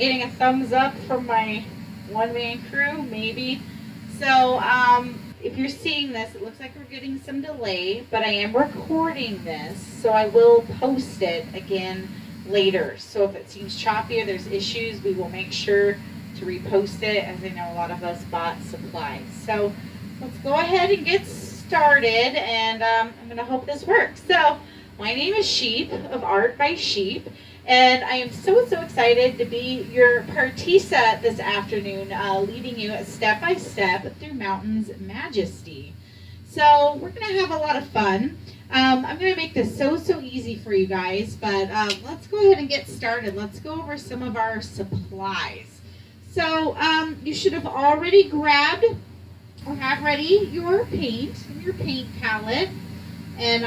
Getting a thumbs up from my one-man crew, maybe. So, if you're seeing this, it looks like we're getting some delay, but I am recording this, so I will post it again later. So if it seems choppy or there's issues, we will make sure to repost it, as I know a lot of us bought supplies. So let's go ahead and get started, and I'm going to hope this works. So my name is Sheep of Art by Sheep. And I am so excited to be your partisa this afternoon, leading you step by step through Mountains Majesty. So we're going to have a lot of fun. I'm going to make this so easy for you guys, but let's go ahead and get started. Let's go over some of our supplies. So you should have already grabbed or have ready your paint palette. And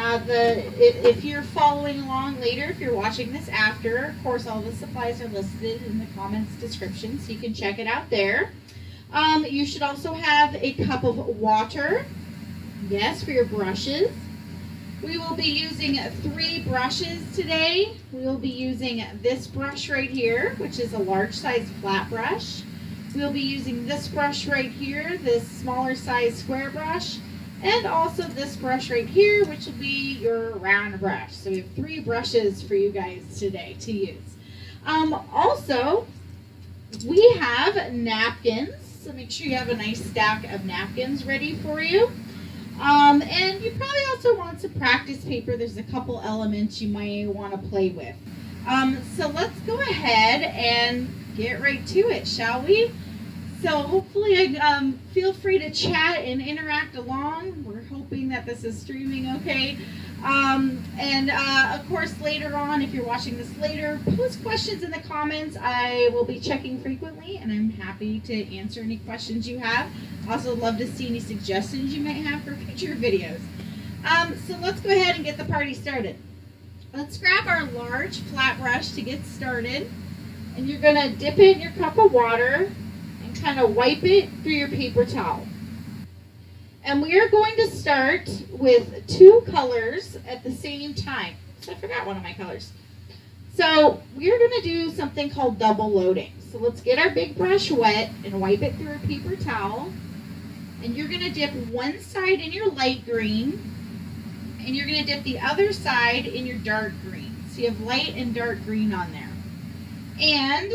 if you're following along later, if you're watching this after, of course, all the supplies are listed in the comments description, so you can check it out there. You should also have a cup of water, yes, for your brushes. We will be using 3 brushes today. We will be using this brush right here, which is a large size flat brush. We'll be using this brush right here, this smaller size square brush. And also this brush right here, which will be your round brush. So we have 3 brushes for you guys today to use. Also, we have napkins. So make sure you have a nice stack of napkins ready for you. And you probably also want some practice paper. There's a couple elements you might want to play with. So let's go ahead and get right to it, shall we? So hopefully, feel free to chat and interact along. We're hoping that this is streaming okay. Of course, later on, if you're watching this later, post questions in the comments. I will be checking frequently, and I'm happy to answer any questions you have. Also, love to see any suggestions you might have for future videos. So let's go ahead and get the party started. Let's grab our large flat brush to get started. And you're going to dip it in your cup of water. Kind of wipe it through your paper towel. And we are going to start with 2 colors at the same time. So I forgot one of my colors. So we're going to do something called double loading. So let's get our big brush wet and wipe it through a paper towel. And you're going to dip one side in your light green, and you're going to dip the other side in your dark green. So you have light and dark green on there. And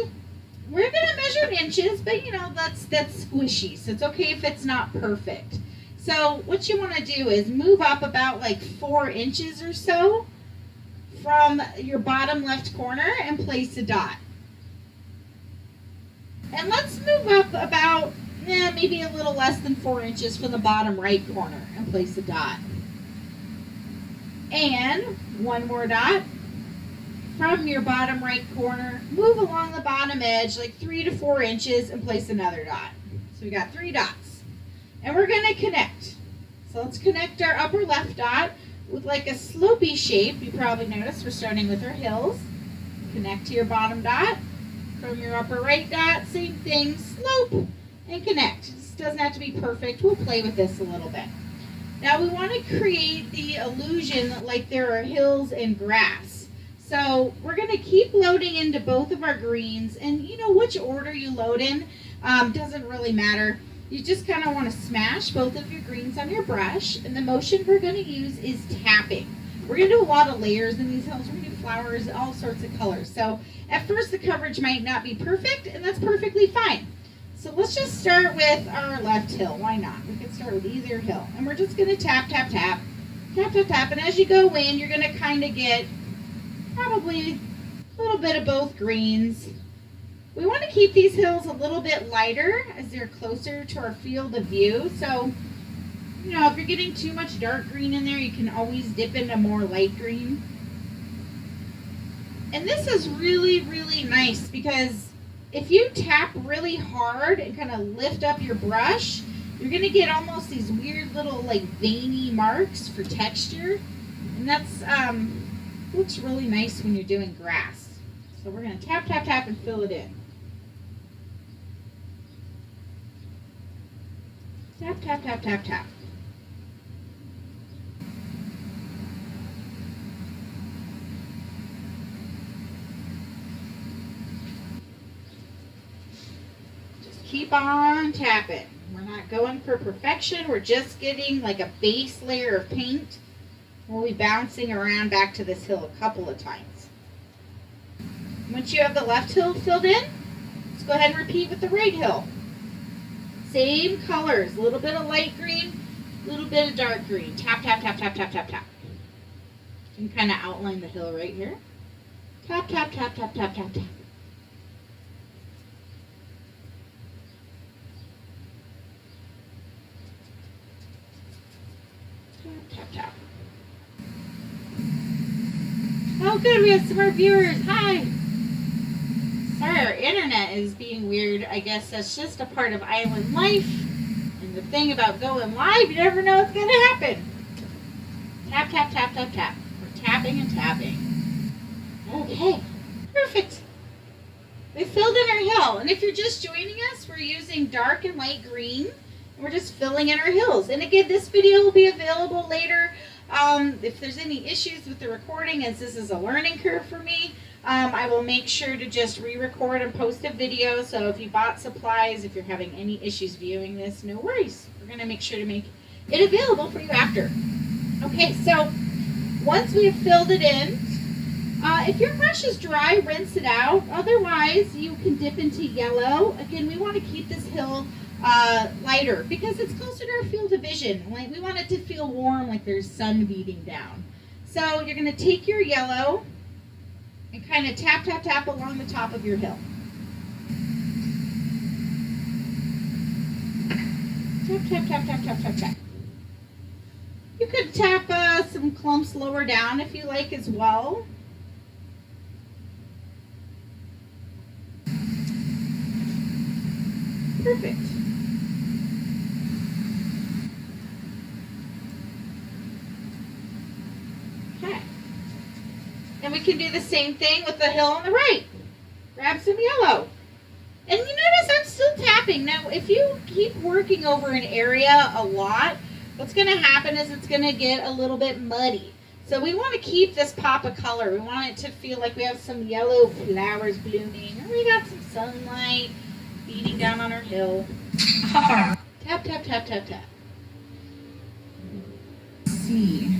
we're going to measure in inches, but you know, that's squishy, so it's okay if it's not perfect. So what you want to do is move up about like 4 inches or so from your bottom left corner and place a dot. And let's move up about maybe a little less than 4 inches from the bottom right corner and place a dot. And one more dot. From your bottom right corner, move along the bottom edge like 3 to 4 inches and place another dot. So we got 3 dots. And we're going to connect. So let's connect our upper left dot with like a slopey shape. You probably noticed we're starting with our hills. Connect to your bottom dot. From your upper right dot, same thing, slope and connect. This doesn't have to be perfect. We'll play with this a little bit. Now we want to create the illusion like there are hills and grass. So we're going to keep loading into both of our greens, and you know which order you load in doesn't really matter. You just kind of want to smash both of your greens on your brush, and the motion we're going to use is tapping. We're going to do a lot of layers in these hills. We're going to do flowers, all sorts of colors. So at first the coverage might not be perfect, and that's perfectly fine. So let's just start with our left hill. Why not? We can start with either hill, and we're just going to tap, tap, tap, tap, tap, tap, and as you go in, you're going to kind of get probably a little bit of both greens. We want to keep these hills a little bit lighter as they're closer to our field of view. So, you know, if you're getting too much dark green in there, you can always dip into more light green. And this is really nice because if you tap really hard and kind of lift up your brush, you're going to get almost these weird little like veiny marks for texture. And that's looks really nice when you're doing grass. So we're going to tap, tap, tap and fill it in. Tap, tap, tap, tap, tap. keep on tapping. We're not going for perfection. We're just getting like a base layer of paint. We'll be bouncing around back to this hill a couple of times. Once you have the left hill filled in, let's go ahead and repeat with the right hill. Same colors, a little bit of light green, a little bit of dark green. Tap, tap, tap, tap, tap, tap, tap. You can kind of outline the hill right here. Tap, tap, tap, tap, tap, tap, tap. Tap, tap. Oh good, we have some more viewers. Hi. Sorry, our internet is being weird. I guess that's just a part of island life. And the thing about going live, you never know what's going to happen. Tap, tap, tap, tap, tap. We're tapping and tapping. Okay, perfect. We filled in our hill. And if you're just joining us, we're using dark and light green. And we're just filling in our hills. And again, this video will be available later. If there's any issues with the recording, as this is a learning curve for me, I will make sure to just re-record and post a video. So if you bought supplies, if you're having any issues viewing this, no worries. We're going to make sure to make it available for you after. Okay, so once we have filled it in, if your brush is dry, rinse it out. Otherwise, you can dip into yellow. Again, we want to keep this hill lighter because it's closer to our field of vision. Like, we want it to feel warm, like there's sun beating down. So you're going to take your yellow and kind of tap, tap, tap along the top of your hill. Tap, tap, tap, tap, tap, tap, tap. You could tap some clumps lower down if you like as well. Perfect. Okay. And we can do the same thing with the hill on the right. Grab some yellow. And you notice I'm still tapping. Now, if you keep working over an area a lot, what's going to happen is it's going to get a little bit muddy. So we want to keep this pop of color. We want it to feel like we have some yellow flowers blooming, or we got some sunlight beating down on our hill. Tap, tap, tap, tap, tap. Let's see.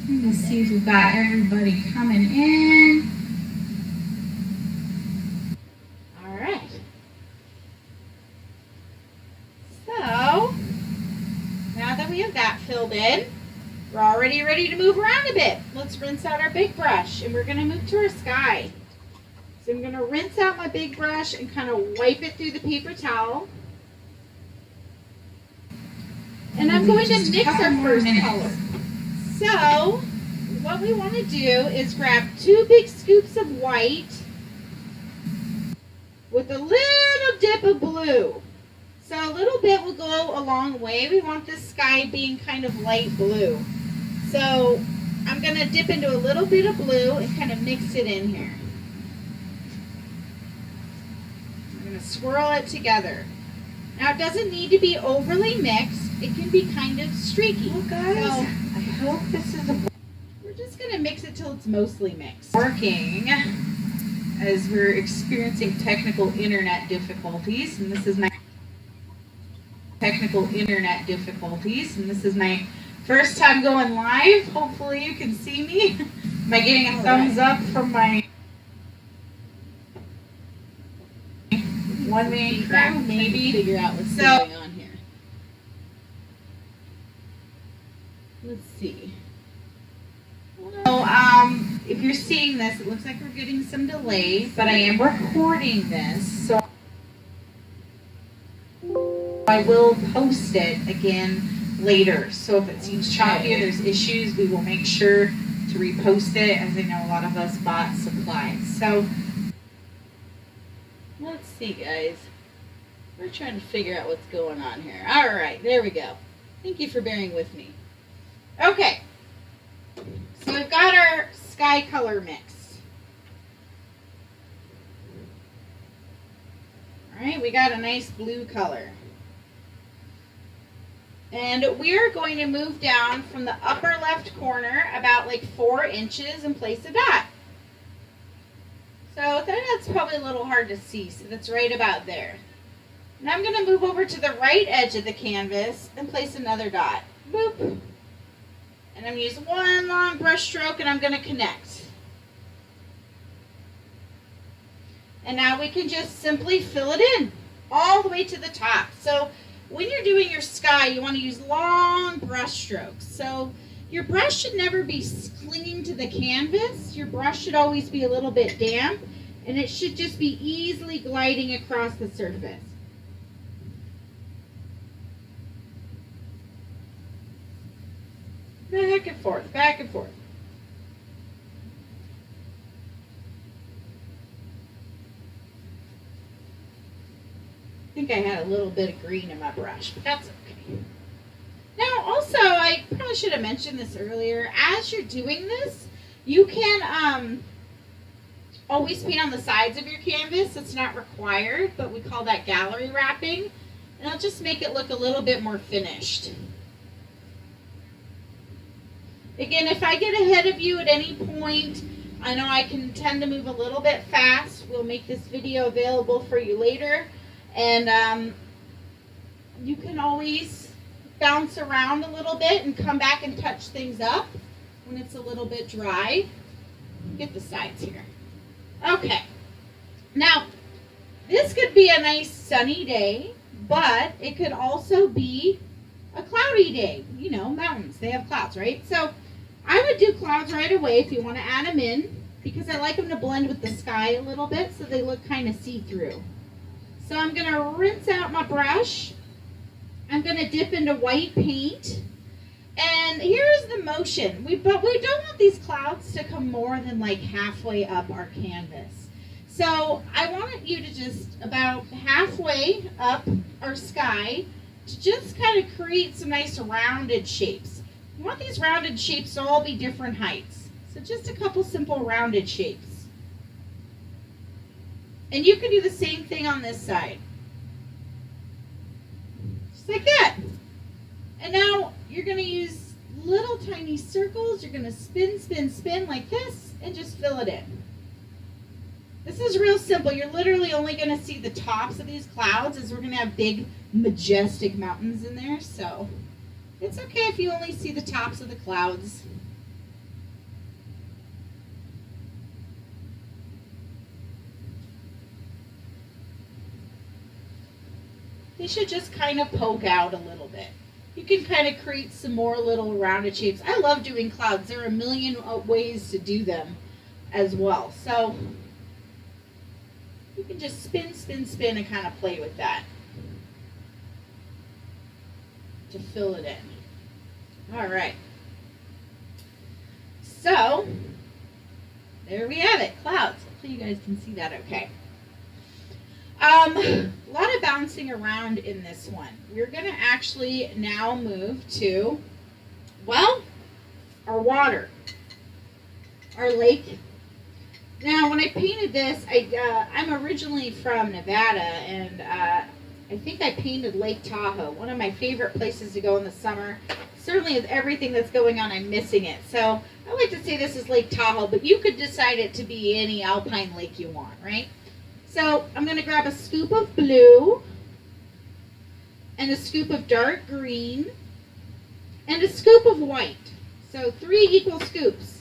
Let's see if we've got everybody coming in. All right. So, now that we have that filled in, we're already ready to move around a bit. Let's rinse out our big brush, and we're going to move to our sky. So I'm going to rinse out my big brush and kind of wipe it through the paper towel. And I'm going to mix our first color. So what we want to do is grab 2 big scoops of white with a little dip of blue. So a little bit will go a long way. We want this sky being kind of light blue. So I'm going to dip into a little bit of blue and kind of mix it in here. I'm going to swirl it together. Now it doesn't need to be overly mixed. It can be kind of streaky. Well, guys, so, I hope this is we're just going to mix it till it's mostly mixed. Working as we're experiencing technical internet difficulties, and this is my first time going live. Hopefully you can see me. Am I getting a thumbs up from my one-man crew? Maybe figure out what's going on here. Let's see. So, if you're seeing this, it looks like we're getting some delay, but I am recording this, so I will post it again later. So if it seems choppy or there's issues, we will make sure to repost it, as I know a lot of us bought supplies. So let's see, guys. We're trying to figure out what's going on here. All right, there we go. Thank you for bearing with me. Okay, so we've got our sky color mix. All right, we got a nice blue color. And we're going to move down from the upper left corner about like 4 inches and place a dot. So that's probably a little hard to see, so that's right about there. Now I'm going to move over to the right edge of the canvas and place another dot. Boop. And I'm going to use one long brush stroke and I'm going to connect. And now we can just simply fill it in all the way to the top. So when you're doing your sky, you want to use long brush strokes. So your brush should never be clinging to the canvas. Your brush should always be a little bit damp, and it should just be easily gliding across the surface. Back and forth, back and forth. I think I had a little bit of green in my brush, but that's okay. Now, also, I probably should have mentioned this earlier. As you're doing this, you can always paint on the sides of your canvas. It's not required, but we call that gallery wrapping. And it'll just make it look a little bit more finished. Again, if I get ahead of you at any point, I know I can tend to move a little bit fast. We'll make this video available for you later. And you can always bounce around a little bit and come back and touch things up when it's a little bit dry. Get the sides here. Okay. Now, this could be a nice sunny day, but it could also be a cloudy day. You know, mountains, they have clouds, right? So I would do clouds right away if you want to add them in, because I like them to blend with the sky a little bit so they look kind of see-through. So I'm going to rinse out my brush. I'm going to dip into white paint. And here's the motion. But we don't want these clouds to come more than like halfway up our canvas. So I want you to just about halfway up our sky to just kind of create some nice rounded shapes. You want these rounded shapes to all be different heights. So just a couple simple rounded shapes. And you can do the same thing on this side. Just like that. And now you're going to use little tiny circles. You're going to spin, spin, spin like this and just fill it in. This is real simple. You're literally only going to see the tops of these clouds, as we're going to have big, majestic mountains in there. So it's okay if you only see the tops of the clouds. They should just kind of poke out a little bit. You can kind of create some more little rounded shapes. I love doing clouds. There are a million ways to do them as well. So you can just spin, spin, spin and kind of play with that to fill it in. All right. So there we have it, clouds. Hopefully you guys can see that okay. A lot of bouncing around in this one. We're going to actually now move to, well, our water, our lake. Now, when I painted this, I'm originally from Nevada, and I think I painted Lake Tahoe, one of my favorite places to go in the summer. Certainly with everything that's going on, I'm missing it. So I like to say this is Lake Tahoe, but you could decide it to be any alpine lake you want, right? So I'm going to grab a scoop of blue and a scoop of dark green and a scoop of white. So 3 equal scoops.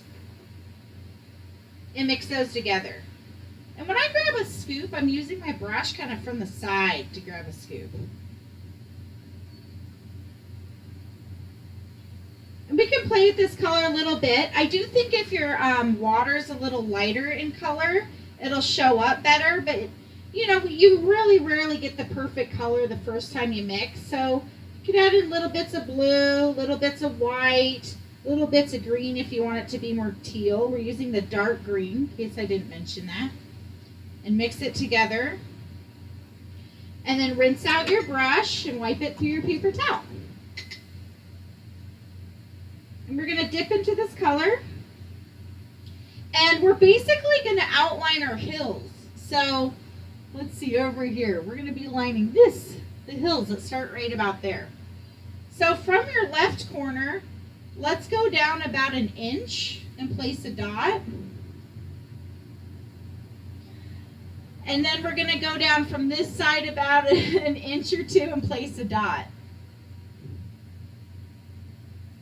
And mix those together. And when I grab a scoop, I'm using my brush kind of from the side to grab a scoop. And we can play with this color a little bit. I do think if your water's a little lighter in color, it'll show up better, but you know, you really rarely get the perfect color the first time you mix. So you can add in little bits of blue, little bits of white, little bits of green if you want it to be more teal. We're using the dark green, in case I didn't mention that. And mix it together. And then rinse out your brush and wipe it through your paper towel. And we're going to dip into this color. And we're basically going to outline our hills. So let's see over here. We're going to be lining the hills that start right about there. So from your left corner, let's go down about 1 inch and place a dot. And then we're going to go down from this side about an inch or two and place a dot.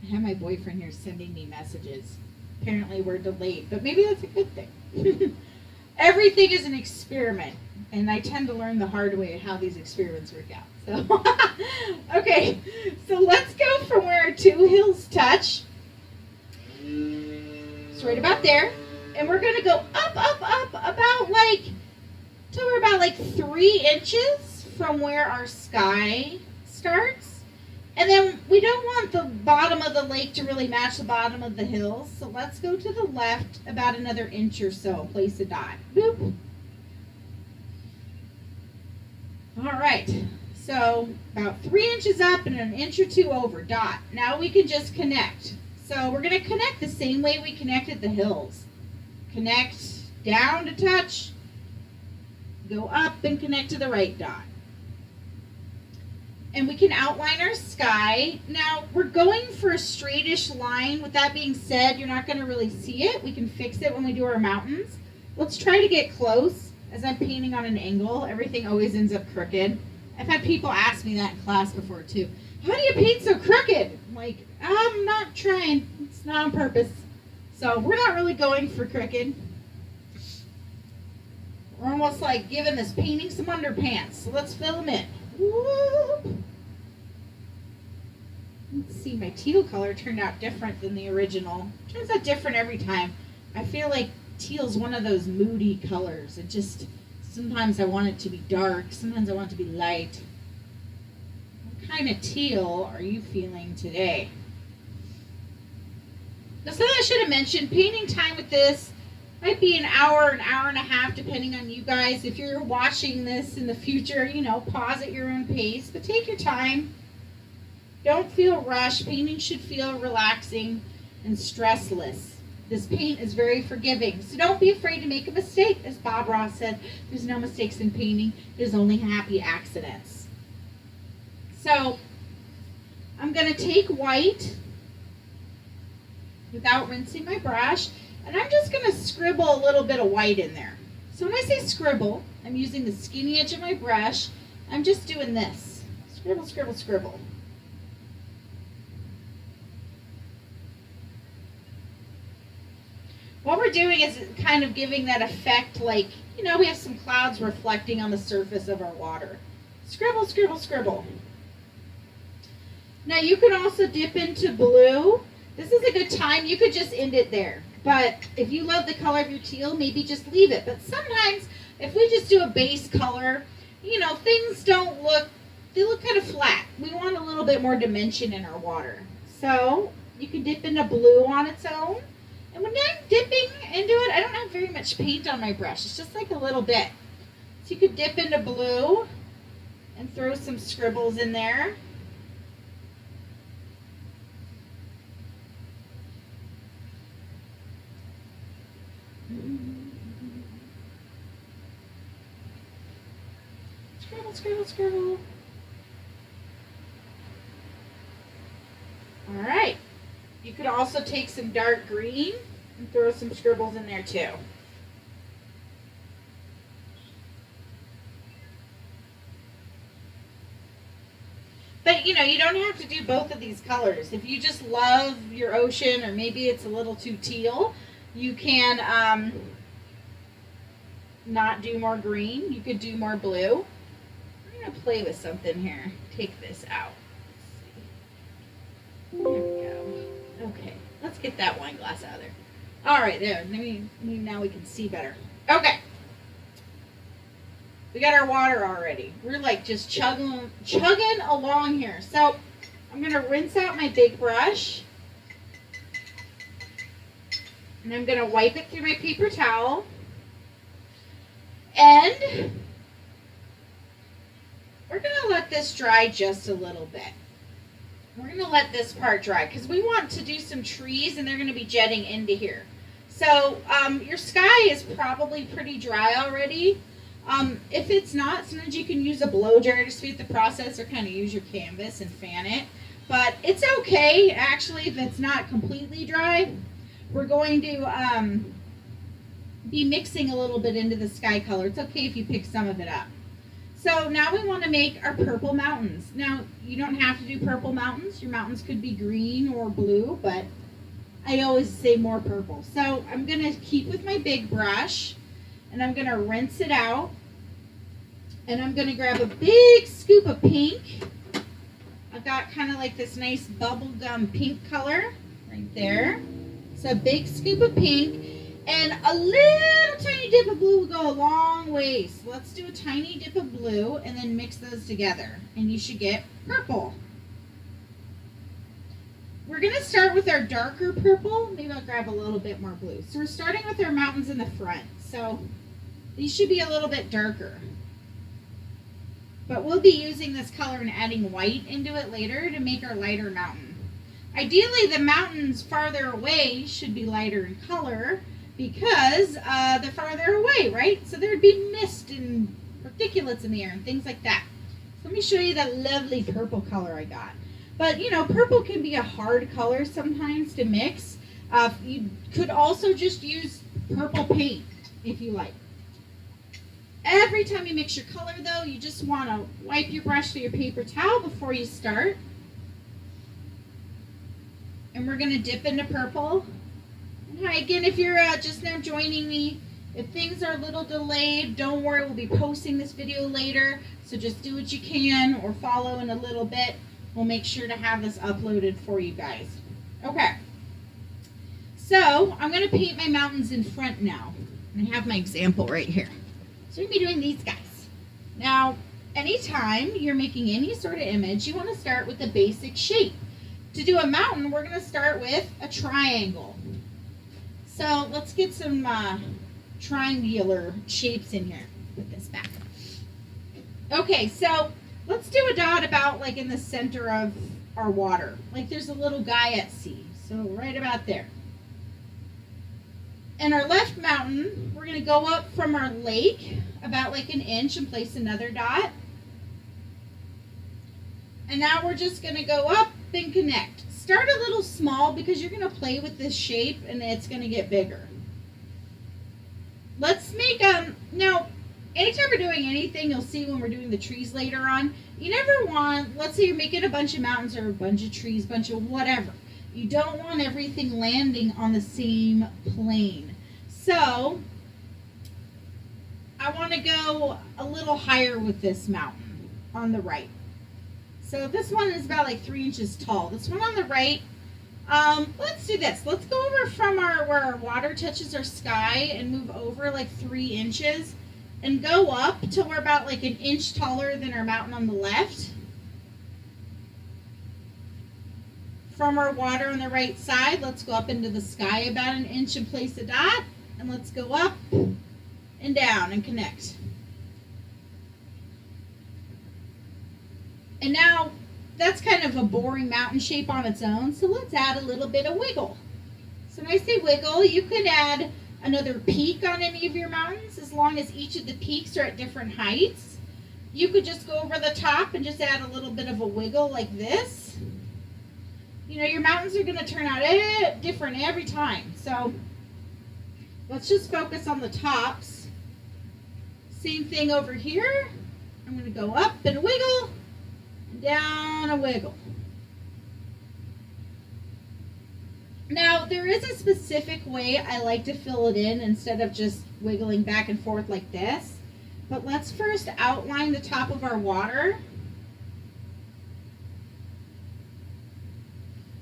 I have my boyfriend here sending me messages. Apparently we're delayed, but maybe that's a good thing. Everything is an experiment, and I tend to learn the hard way how these experiments work out. So, okay, so let's go from where our two hills touch. It's right about there. And we're going to go up, about like, till we're about like 3 inches from where our sky starts. And then we don't want the bottom of the lake to really match the bottom of the hills. So let's go to the left about another inch or so. Place a dot. Boop. All right. So about 3 inches up and an inch or two over. Dot. Now we can just connect. So we're going to connect the same way we connected the hills. Connect down to touch. Go up and connect to the right dot. And we can outline our sky. Now, we're going for a straightish line. With that being said, you're not going to really see it. We can fix it when we do our mountains. Let's try to get close. As I'm painting on an angle, everything always ends up crooked. I've had people ask me that in class before, too. How do you paint so crooked? I'm like, I'm not trying. It's not on purpose. So we're not really going for crooked. We're almost like giving this painting some underpants. So let's fill them in. Whoop. Let's see, my teal color turned out different than the original. Turns out different every time. I feel like teal's one of those moody colors. It just, sometimes I want it to be dark, sometimes I want it to be light. What kind of teal are you feeling today? Now, something I should have mentioned, painting time with this might be an hour and a half, depending on you guys. If you're watching this in the future, you know, pause at your own pace, but take your time. Don't feel rushed. Painting should feel relaxing and stressless. This paint is very forgiving, so don't be afraid to make a mistake. As Bob Ross said, there's no mistakes in painting. There's only happy accidents. So I'm going to take white without rinsing my brush. And I'm just going to scribble a little bit of white in there. So when I say scribble, I'm using the skinny edge of my brush. I'm just doing this. Scribble, scribble, scribble. What we're doing is kind of giving that effect like, you know, we have some clouds reflecting on the surface of our water. Scribble, scribble, scribble. Now you can also dip into blue. This is a good time. You could just end it there. But if you love the color of your teal, maybe just leave it. But sometimes, if we just do a base color, you know, things don't look, they look kind of flat. We want a little bit more dimension in our water. So, you can dip into blue on its own. And when I'm dipping into it, I don't have very much paint on my brush. It's just like a little bit. So you could dip into blue and throw some scribbles in there. Scribble, scribble, scribble. All right. You could also take some dark green and throw some scribbles in there too. But you know, you don't have to do both of these colors. If you just love your ocean, or maybe it's a little too teal, you can not do more green. You could do more blue. I'm going to play with something here. Take this out. There we go. Okay, let's get that wine glass out of there. All right, there. Now we can see better. Okay. We got our water already. We're like just chugging along here. So I'm going to rinse out my big brush. And I'm going to wipe it through my paper towel. And we're going to let this dry just a little bit. We're going to let this part dry because we want to do some trees and they're going to be jetting into here. So your sky is probably pretty dry already. If it's not, sometimes you can use a blow dryer to speed the process, or kind of use your canvas and fan it. But it's okay, actually, if it's not completely dry. We're going to be mixing a little bit into the sky color. It's okay if you pick some of it up. So now we want to make our purple mountains. Now, you don't have to do purple mountains. Your mountains could be green or blue, but I always say more purple. So I'm going to keep with my big brush, and I'm going to rinse it out. And I'm going to grab a big scoop of pink. I've got kind of like this nice bubblegum pink color right there. So a big scoop of pink. And a little tiny dip of blue will go a long ways. So let's do a tiny dip of blue and then mix those together. And you should get purple. We're going to start with our darker purple. Maybe I'll grab a little bit more blue. So we're starting with our mountains in the front. So these should be a little bit darker. But we'll be using this color and adding white into it later to make our lighter mountain. Ideally, the mountains farther away should be lighter in color, because they're farther away, right? So there'd be mist and particulates in the air and things like that. So let me show you that lovely purple color I got. But, you know, purple can be a hard color sometimes to mix. You could also just use purple paint if you like. Every time you mix your color, though, you just want to wipe your brush with your paper towel before you start. And we're going to dip into purple. Hi, again, if you're just now joining me, if things are a little delayed, don't worry, we'll be posting this video later, so just do what you can or follow in a little bit. We'll make sure to have this uploaded for you guys. Okay, so I'm going to paint my mountains in front now. I have my example right here. So we're going to be doing these guys. Now, anytime you're making any sort of image, you want to start with the basic shape. To do a mountain, we're going to start with a triangle. So let's get some triangular shapes in here. Put this back. Okay, so let's do a dot about like in the center of our water. Like there's a little guy at sea. So right about there. In our left mountain, we're going to go up from our lake about like an inch and place another dot. And now we're just going to go up and connect. Start a little small because you're going to play with this shape and it's going to get bigger. Let's make, now, anytime we're doing anything, you'll see when we're doing the trees later on, you never want, let's say you're making a bunch of mountains or a bunch of trees, bunch of whatever. You don't want everything landing on the same plane. So, I want to go a little higher with this mountain on the right. So this one is about like 3 inches tall. This one on the right, let's do this. Let's go over from where our water touches our sky and move over like 3 inches and go up till we're about like an inch taller than our mountain on the left. From our water on the right side, let's go up into the sky about an inch and place a dot. And let's go up and down and connect. And now, that's kind of a boring mountain shape on its own, so let's add a little bit of wiggle. So when I say wiggle, you could add another peak on any of your mountains, as long as each of the peaks are at different heights. You could just go over the top and just add a little bit of a wiggle like this. You know, your mountains are going to turn out different every time, so let's just focus on the tops. Same thing over here. I'm going to go up and wiggle. Down a wiggle. Now, there is a specific way I like to fill it in instead of just wiggling back and forth like this. But let's first outline the top of our water.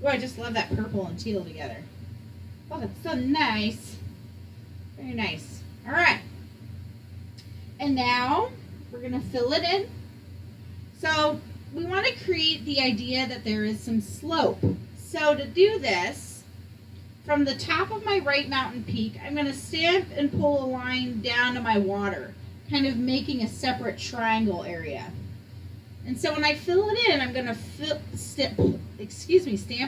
Oh, I just love that purple and teal together. Oh, that's so nice. Very nice. All right. And now we're going to fill it in. So we want to create the idea that there is some slope. So to do this, from the top of my right mountain peak, I'm going to stamp and pull a line down to my water, kind of making a separate triangle area. And so when I fill it in, I'm going to stamp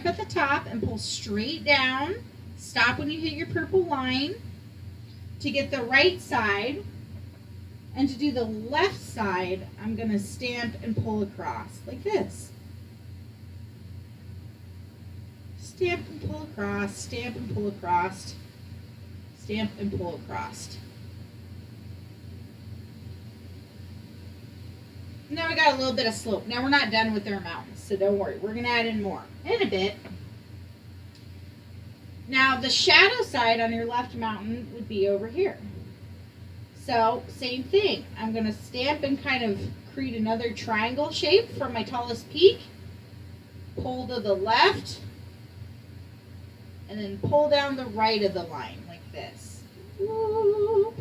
at the top and pull straight down. Stop when you hit your purple line to get the right side. And to do the left side, I'm going to stamp and pull across, like this. Stamp and pull across, stamp and pull across. Stamp and pull across. Now we got a little bit of slope. Now we're not done with our mountains, so don't worry. We're going to add in more in a bit. Now the shadow side on your left mountain would be over here. So same thing. I'm going to stamp and kind of create another triangle shape from my tallest peak. Pull to the left. And then pull down the right of the line like this. Whoop.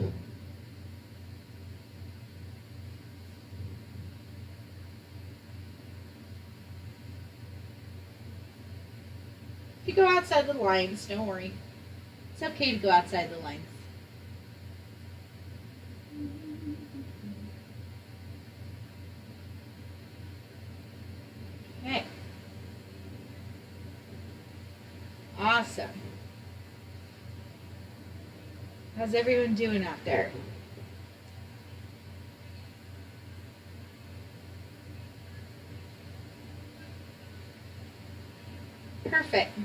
If you go outside the lines, don't worry. It's okay to go outside the lines. Okay. Awesome. How's everyone doing out there? Perfect.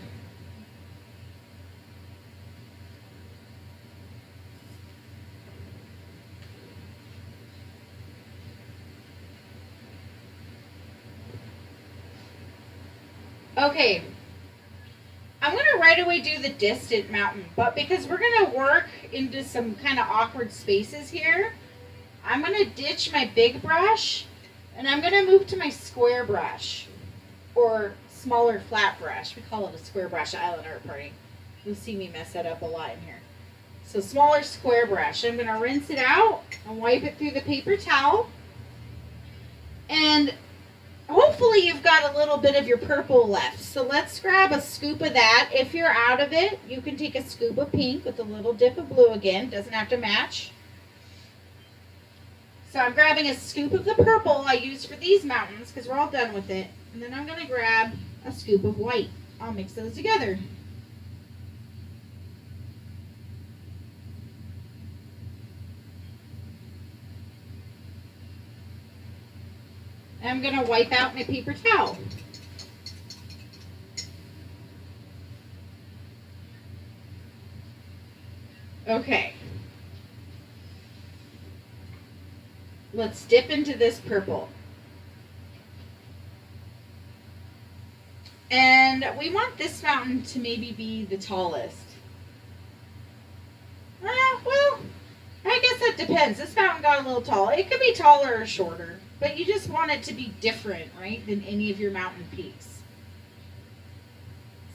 Okay, I'm going to right away do the distant mountain, but because we're going to work into some kind of awkward spaces here, I'm going to ditch my big brush and I'm going to move to my square brush or smaller flat brush. We call it a square brush at Island Art Party. You'll see me mess that up a lot in here. So smaller square brush. I'm going to rinse it out and wipe it through the paper towel. And hopefully you've got a little bit of your purple left. So let's grab a scoop of that. If you're out of it, you can take a scoop of pink with a little dip of blue again. Doesn't have to match. So I'm grabbing a scoop of the purple I used for these mountains because we're all done with it. And then I'm going to grab a scoop of white. I'll mix those together. I'm going to wipe out my paper towel. Okay. Let's dip into this purple. And we want this mountain to maybe be the tallest. Well, I guess that depends. This mountain got a little tall. It could be taller or shorter. But you just want it to be different, right, than any of your mountain peaks.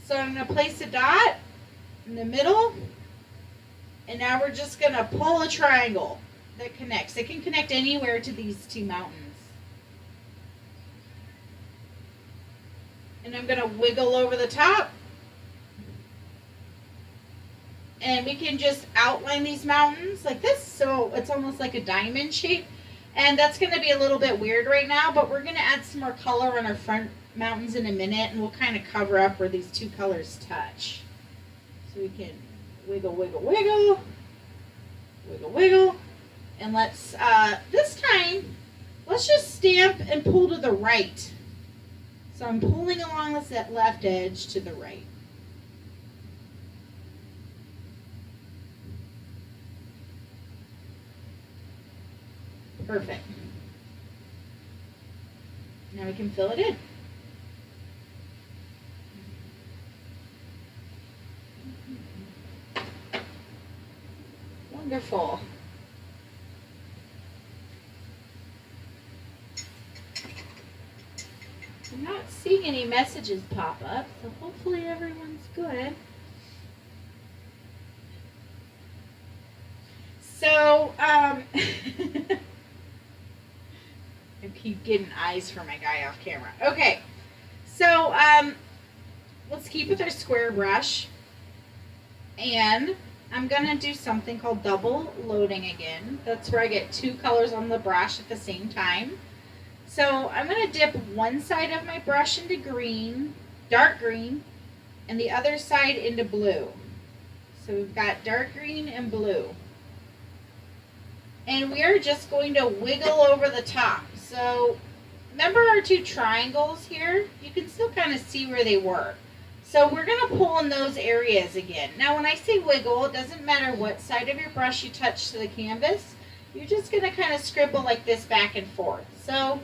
So I'm going to place a dot in the middle. And now we're just going to pull a triangle that connects. It can connect anywhere to these two mountains. And I'm going to wiggle over the top. And we can just outline these mountains like this. So it's almost like a diamond shape. And that's going to be a little bit weird right now, but we're going to add some more color on our front mountains in a minute, and we'll kind of cover up where these two colors touch. So we can wiggle, wiggle, wiggle, wiggle, wiggle. And let's, this time, let's just stamp and pull to the right. So I'm pulling along this left edge to the right. Perfect. Now we can fill it in. Wonderful. I'm not seeing any messages pop up, so hopefully everyone's good. So, I keep getting eyes for my guy off camera. Okay, so let's keep with our square brush. And I'm going to do something called double loading again. That's where I get two colors on the brush at the same time. So I'm going to dip one side of my brush into green, dark green, and the other side into blue. So we've got dark green and blue. And we are just going to wiggle over the top. So remember our two triangles here? You can still kind of see where they were. So we're going to pull in those areas again. Now when I say wiggle, it doesn't matter what side of your brush you touch to the canvas. You're just going to kind of scribble like this back and forth. So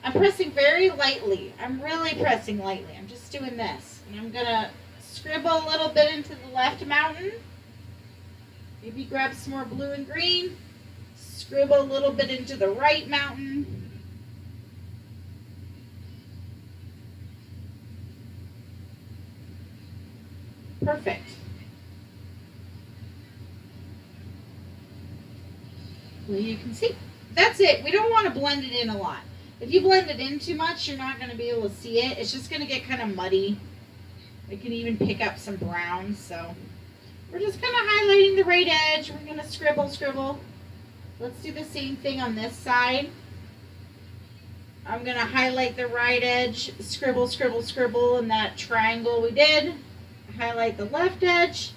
I'm pressing very lightly. I'm really pressing lightly. I'm just doing this. And I'm going to scribble a little bit into the left mountain. Maybe grab some more blue and green. Scribble a little bit into the right mountain. Perfect. Well, you can see. That's it. We don't want to blend it in a lot. If you blend it in too much, you're not going to be able to see it. It's just going to get kind of muddy. It can even pick up some browns. So we're just kind of highlighting the right edge. We're going to scribble, scribble. Let's do the same thing on this side. I'm going to highlight the right edge, scribble, scribble, scribble in that triangle we did. Highlight the left edge,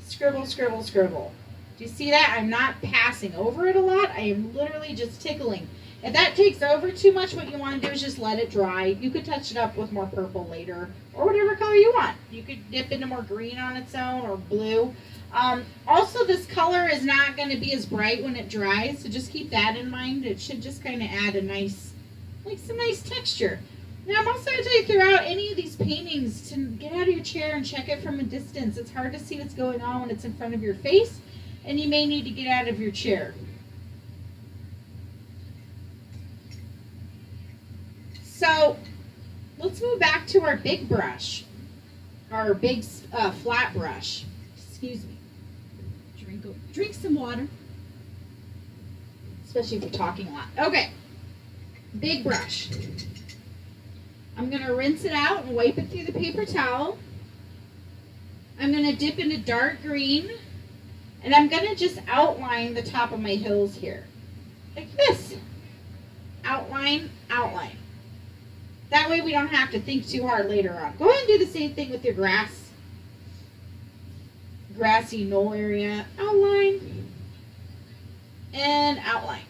scribble, scribble, scribble. Do you see that? I'm not passing over it a lot. I am literally just tickling. If that takes over too much, what you want to do is just let it dry. You could touch it up with more purple later or whatever color you want. You could dip into more green on its own or blue. Also, this color is not going to be as bright when it dries, so just keep that in mind. It should just kind of add a nice, like some nice texture. Now, I'm also going to tell you throughout any of these paintings to get out of your chair and check it from a distance. It's hard to see what's going on when it's in front of your face, and you may need to get out of your chair. So, let's move back to our big brush, our big flat brush. Excuse me. Drink some water, especially if you're talking a lot. Okay, big brush. I'm going to rinse it out and wipe it through the paper towel. I'm going to dip into dark green, and I'm going to just outline the top of my hills here. Like this. Outline, outline. That way we don't have to think too hard later on. Go ahead and do the same thing with your grassy knoll area. Outline, and outline.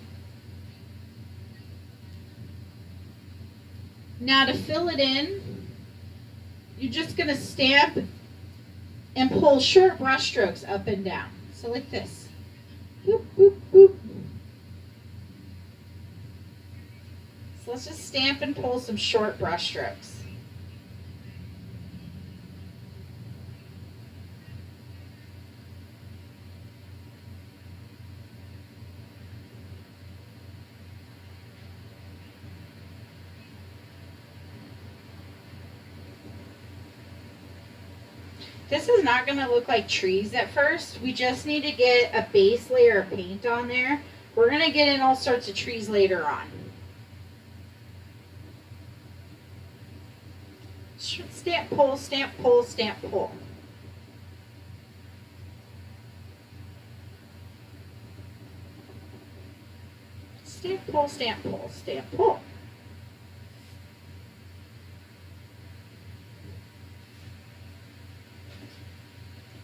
Now to fill it in, you're just going to stamp and pull short brush strokes up and down. So like this. Boop, boop, boop. So let's just stamp and pull some short brush strokes. This is not going to look like trees at first. We just need to get a base layer of paint on there. We're going to get in all sorts of trees later on. Stamp, pull, stamp, pull, stamp, pull. Stamp, pull, stamp, pull, stamp, pull.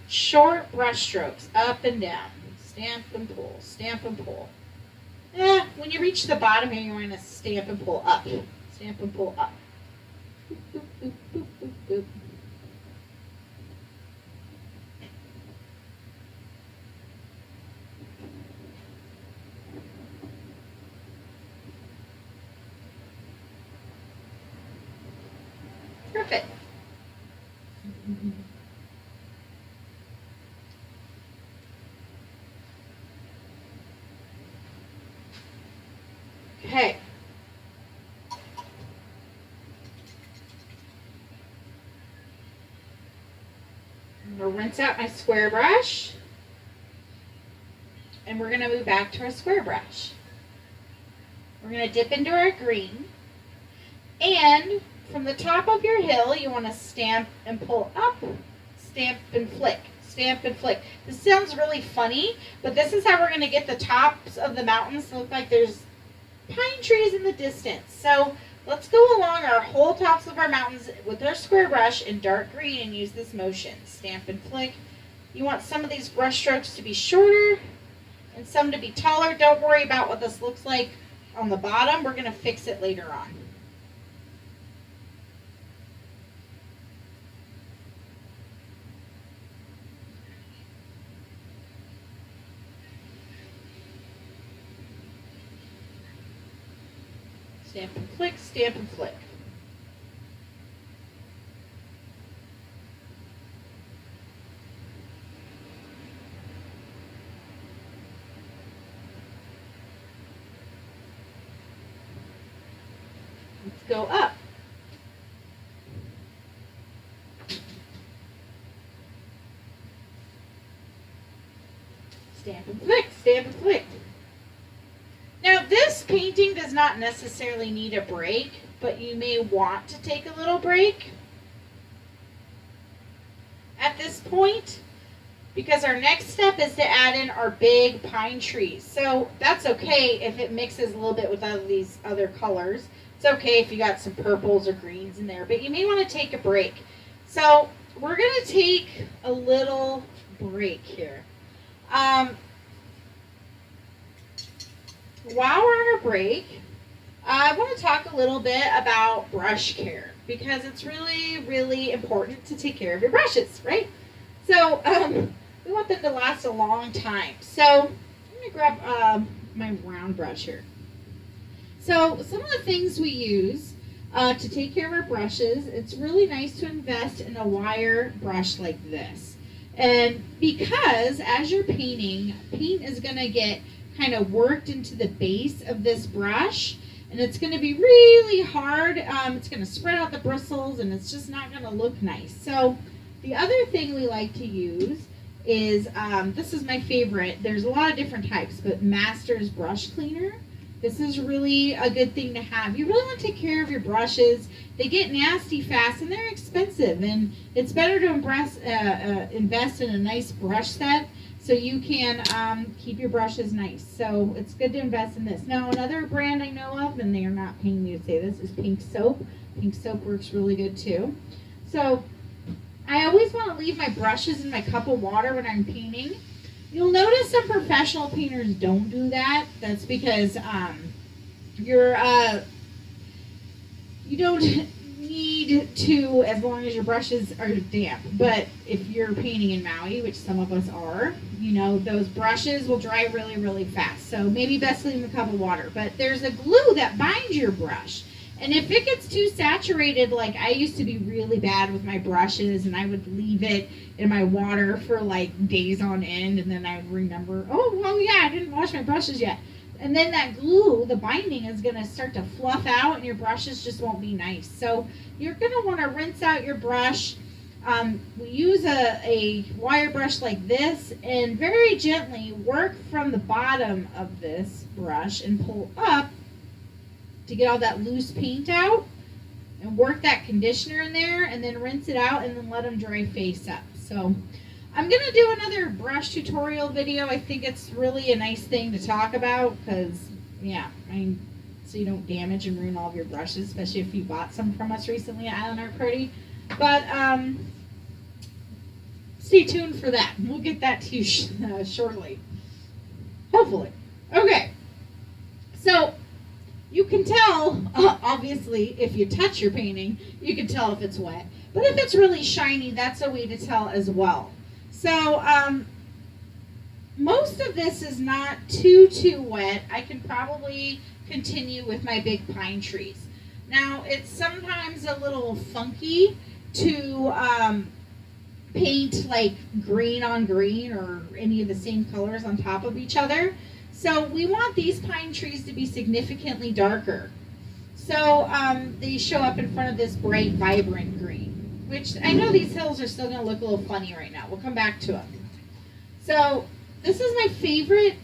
Short brush strokes up and down. Stamp and pull, stamp and pull. When you reach the bottom here, you're going to stamp and pull up. Stamp and pull up. Boop, boop, boop, boop, boop. Perfect. Okay. I'm going to rinse out my square brush. And we're going to move back to our square brush. We're going to dip into our green. And from the top of your hill, you want to stamp and pull up, stamp and flick, stamp and flick. This sounds really funny, but this is how we're going to get the tops of the mountains to look like there's pine trees in the distance. So let's go along our whole tops of our mountains with our square brush in dark green and use this motion. Stamp and flick. You want some of these brush strokes to be shorter and some to be taller. Don't worry about what this looks like on the bottom. We're going to fix it later on. Stamp and flick, stamp and flick. Let's go up. Stamp and flick, stamp and flick. Now this painting does not necessarily need a break, but you may want to take a little break at this point because our next step is to add in our big pine trees. So that's okay if it mixes a little bit with these other colors. It's okay if you got some purples or greens in there, but you may want to take a break. So we're going to take a little break here. While we're on our break, I want to talk a little bit about brush care because it's really, really important to take care of your brushes, right? So we want them to last a long time. So I'm going to grab my round brush here. So some of the things we use to take care of our brushes, it's really nice to invest in a wire brush like this. And because as you're painting, paint is going to get kind of worked into the base of this brush, and it's going to be really hard. It's going to spread out the bristles, and it's just not going to look nice. So the other thing we like to use is, this is my favorite. There's a lot of different types, but Master's Brush Cleaner. This is really a good thing to have. You really want to take care of your brushes. They get nasty fast and they're expensive, and it's better to invest in a nice brush set so you can keep your brushes nice. So it's good to invest in this. Now another brand I know of, and they are not paying me to say this, is Pink Soap. Pink Soap works really good too. So I always want to leave my brushes in my cup of water when I'm painting. You'll notice some professional painters don't do that. That's because you don't need to, as long as your brushes are damp. But if you're painting in Maui, which some of us are, you know, those brushes will dry really, really fast. So maybe best leave them in a cup of water. But there's a glue that binds your brush. And if it gets too saturated, like I used to be really bad with my brushes, and I would leave it in my water for like days on end, and then I would remember, oh, well, yeah, I didn't wash my brushes yet. And then that glue, the binding, is going to start to fluff out, and your brushes just won't be nice. So you're going to want to rinse out your brush. We use a wire brush like this, and very gently work from the bottom of this brush and pull up to get all that loose paint out, and work that conditioner in there, and then rinse it out, and then let them dry face up. So I'm going to do another brush tutorial video. I think it's really a nice thing to talk about because, yeah, I mean, so you don't damage and ruin all of your brushes, especially if you bought some from us recently at Island Art Party. But stay tuned for that. We'll get that to you shortly. Hopefully. Okay. So you can tell, obviously, if you touch your painting, you can tell if it's wet. But if it's really shiny, that's a way to tell as well. So most of this is not too wet. I can probably continue with my big pine trees. Now, it's sometimes a little funky to paint like green on green or any of the same colors on top of each other. So we want these pine trees to be significantly darker. So they show up in front of this bright, vibrant green, which I know these hills are still going to look a little funny right now. We'll come back to them. So this is my favorite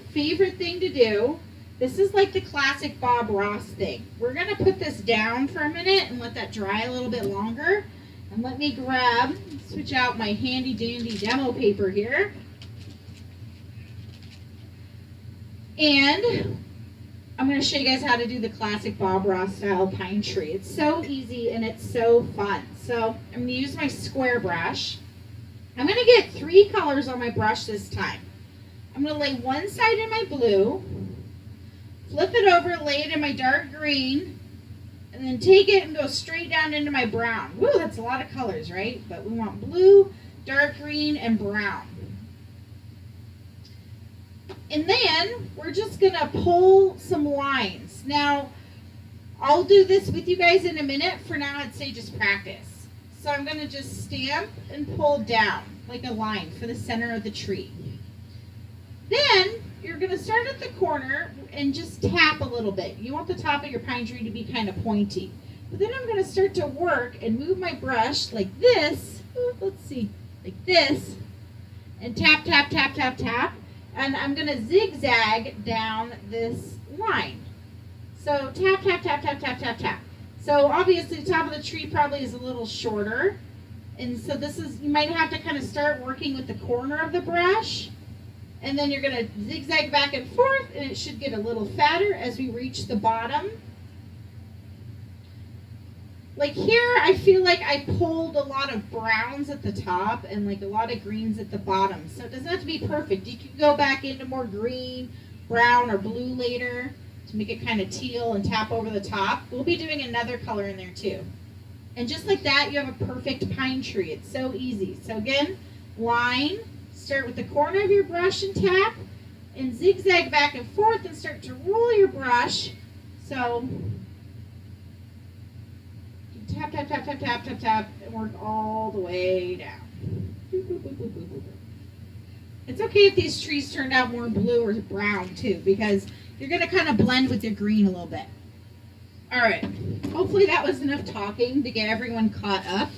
thing to do. This is like the classic Bob Ross thing. We're going to put this down for a minute and let that dry a little bit longer. And let me switch out my handy dandy demo paper here. And I'm going to show you guys how to do the classic Bob Ross style pine tree. It's so easy and it's so fun. So I'm going to use my square brush. I'm going to get 3 colors on my brush this time. I'm going to lay one side in my blue, flip it over, lay it in my dark green, and then take it and go straight down into my brown. Woo, that's a lot of colors, right? But we want blue, dark green, and brown. And then we're just going to pull some lines. Now, I'll do this with you guys in a minute. For now, I'd say just practice. So I'm going to just stamp and pull down like a line for the center of the tree. Then you're going to start at the corner and just tap a little bit. You want the top of your pine tree to be kind of pointy. But then I'm going to start to work and move my brush like this. Let's see, like this. And tap, tap, tap, tap, tap. And I'm going to zigzag down this line. So tap, tap, tap, tap, tap, tap, tap. So obviously the top of the tree probably is a little shorter. And so this is, you might have to kind of start working with the corner of the brush. And then you're going to zigzag back and forth, and it should get a little fatter as we reach the bottom. Like here, I feel like I pulled a lot of browns at the top and like a lot of greens at the bottom. So it doesn't have to be perfect. You can go back into more green, brown, or blue later to make it kind of teal and tap over the top. We'll be doing another color in there too. And just like that, you have a perfect pine tree. It's so easy. So again, line. Start with the corner of your brush and tap, and zigzag back and forth and start to roll your brush. So tap, tap, tap, tap, tap, tap, tap, and work all the way down. It's okay if these trees turned out more blue or brown too, because you're going to kind of blend with your green a little bit. All right, hopefully that was enough talking to get everyone caught up.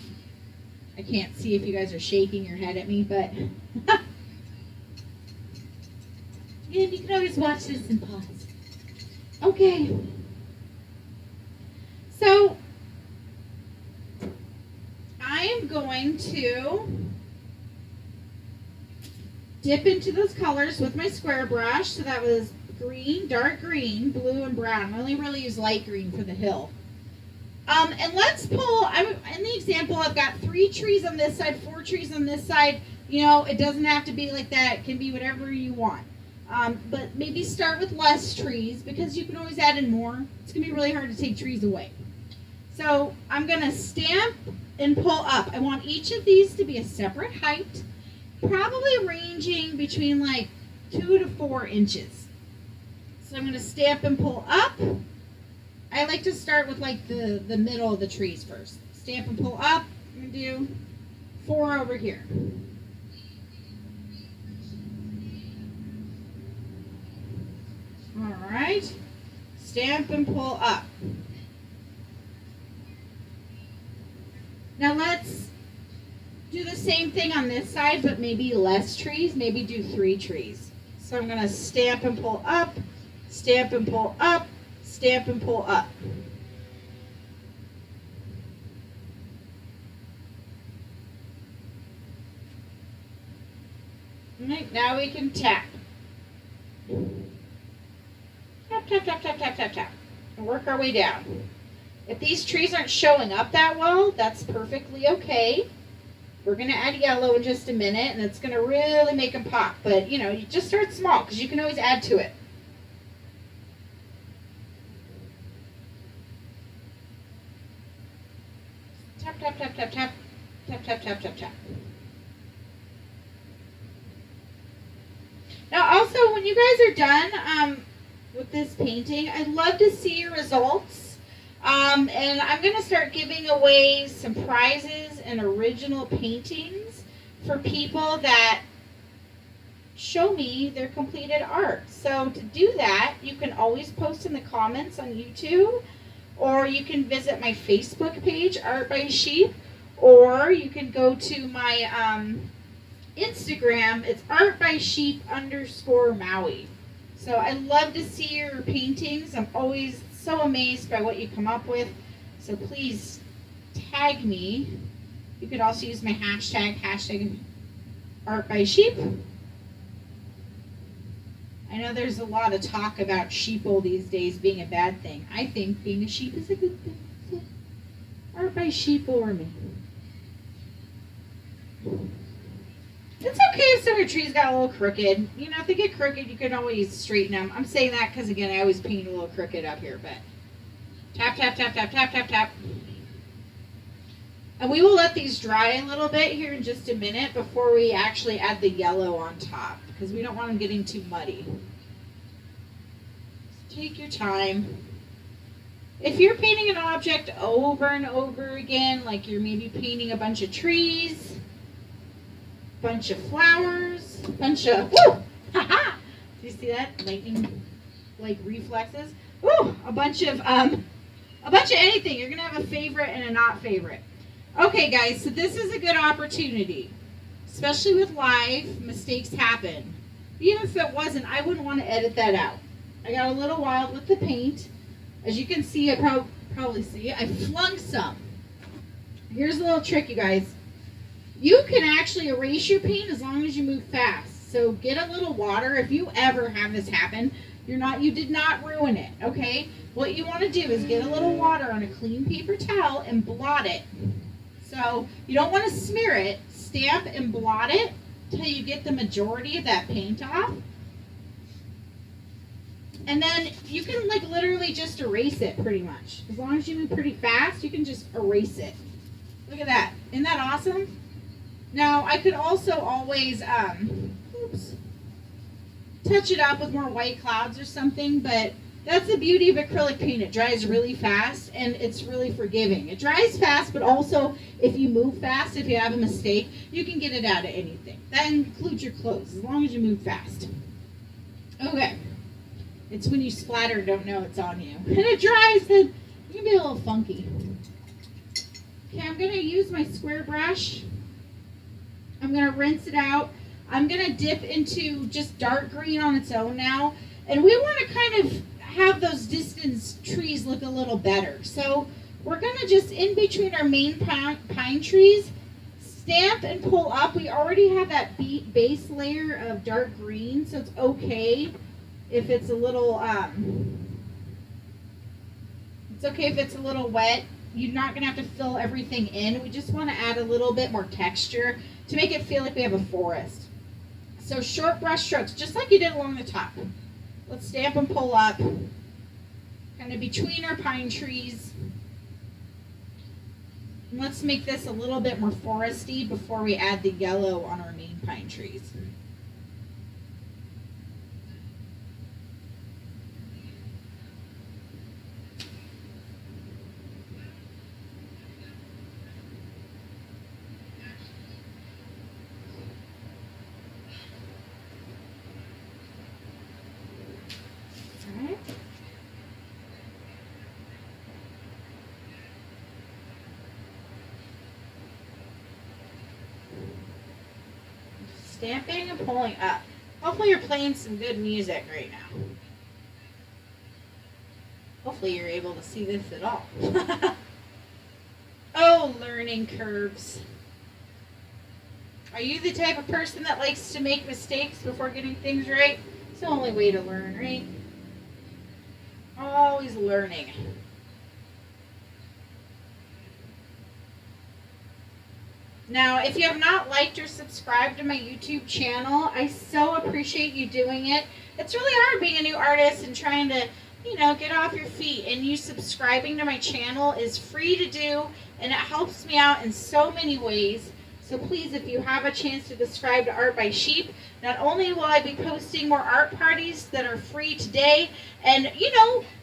I can't see if you guys are shaking your head at me, but again, you can always watch this and pause. Okay. So I am going to dip into those colors with my square brush. So that was green, dark green, blue, and brown. I only really use light green for the hill. And let's pull, in the example, I've got 3 trees on this side, 4 trees on this side. You know, it doesn't have to be like that. It can be whatever you want. But maybe start with less trees because you can always add in more. It's going to be really hard to take trees away. So I'm going to stamp and pull up. I want each of these to be a separate height, probably ranging between like 2 to 4 inches. So I'm going to stamp and pull up. I like to start with like the middle of the trees first. Stamp and pull up. I'm going to do 4 over here. All right. Stamp and pull up. Now let's do the same thing on this side, but maybe less trees. Maybe do 3 trees. So I'm going to stamp and pull up, stamp and pull up, stamp and pull up. All right, now we can tap. Tap, tap, tap, tap, tap, tap, tap. And work our way down. If these trees aren't showing up that well, that's perfectly okay. We're going to add yellow in just a minute, and it's going to really make them pop. But, you know, you just start small because you can always add to it. Tap, tap, tap, tap, tap, tap, tap, tap, tap, tap. Now, also, when you guys are done with this painting, I'd love to see your results. And I'm going to start giving away some prizes and original paintings for people that show me their completed art. So to do that, you can always post in the comments on YouTube, or you can visit my Facebook page, Art by Sheep, or you can go to my Instagram. It's artbysheep_Maui. So I love to see your paintings. I'm always so amazed by what you come up with. So please tag me. You could also use my hashtag #ArtBySheep. I know there's a lot of talk about sheeple these days being a bad thing. I think being a sheep is a good thing. So, Art by Sheep or me. It's okay if some of your trees got a little crooked. You know, if they get crooked, you can always straighten them. I'm saying that because, again, I always paint a little crooked up here. But tap, tap, tap, tap, tap, tap, tap. And we will let these dry a little bit here in just a minute before we actually add the yellow on top, because we don't want them getting too muddy. So take your time. If you're painting an object over and over again, like you're maybe painting a bunch of trees, bunch of flowers, bunch of, woo, haha, do you see that? Lightning, like reflexes. Woo, a bunch of anything. You're gonna have a favorite and a not favorite. Okay, guys, so this is a good opportunity, especially with live, mistakes happen. Even if it wasn't, I wouldn't want to edit that out. I got a little wild with the paint. As you can see, I probably see, I flung some. Here's a little trick, you guys. You can actually erase your paint as long as you move fast. So get a little water. If you ever have this happen, you did not ruin it, okay? What you want to do is get a little water on a clean paper towel and blot it. So you don't want to smear it. Stamp and blot it till you get the majority of that paint off. And then you can like literally just erase it pretty much. As long as you move pretty fast, you can just erase it. Look at that. Isn't that awesome? Now I could also always touch it up with more white clouds or something, but that's the beauty of acrylic paint. It dries really fast and it's really forgiving. It dries fast, but also if you move fast, if you have a mistake, you can get it out of anything. That includes your clothes, as long as you move fast. Okay. It's when you splatter and don't know it's on you. And it dries, then you can be a little funky. Okay, I'm going to use my square brush. I'm going to rinse it out. I'm going to dip into just dark green on its own now. And we want to kind of have those distance trees look a little better. So we're going to just, in between our main pine trees, stamp and pull up. We already have that base layer of dark green, so it's okay if it's a little, wet. You're not going to have to fill everything in. We just want to add a little bit more texture to make it feel like we have a forest. So short brush strokes, just like you did along the top. Let's stamp and pull up, kind of between our pine trees. And let's make this a little bit more foresty before we add the yellow on our main pine trees. Stamping and pulling up. Hopefully you're playing some good music right now. Hopefully you're able to see this at all. Oh, learning curves. Are you the type of person that likes to make mistakes before getting things right? It's the only way to learn, right? Always learning. Now, if you have not liked or subscribed to my YouTube channel, I so appreciate you doing it. It's really hard being a new artist and trying to, get off your feet. And you subscribing to my channel is free to do, and it helps me out in so many ways. So please, if you have a chance to subscribe to Art by Sheep, not only will I be posting more art parties that are free today, and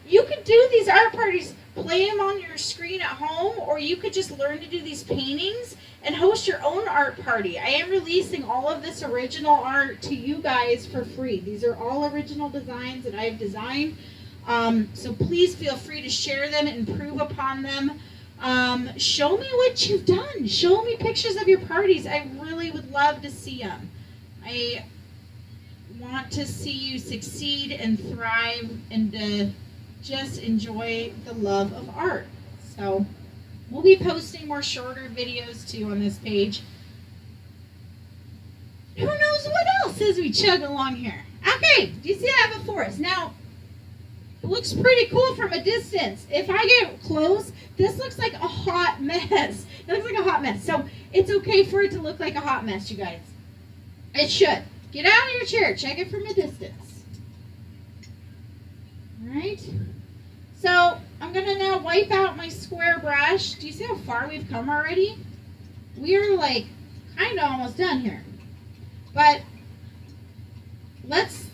you could do these art parties, play them on your screen at home, or you could just learn to do these paintings and host your own art party. I am releasing all of this original art to you guys for free. These are all original designs that I've designed. So please feel free to share them and improve upon them. Show me what you've done. Show me pictures of your parties. I really would love to see them. I want to see you succeed and thrive and just enjoy the love of art. So we'll be posting more shorter videos too on this page. Who knows what else as we chug along here. Okay, do you see I have a forest? Now, it looks pretty cool from a distance. If I get close, this looks like a hot mess. It looks like a hot mess. So it's okay for it to look like a hot mess, you guys. It should. Get out of your chair. Check it from a distance. All right. So I'm going to now wipe out my square brush. Do you see how far we've come already? We are like kind of almost done here. But let's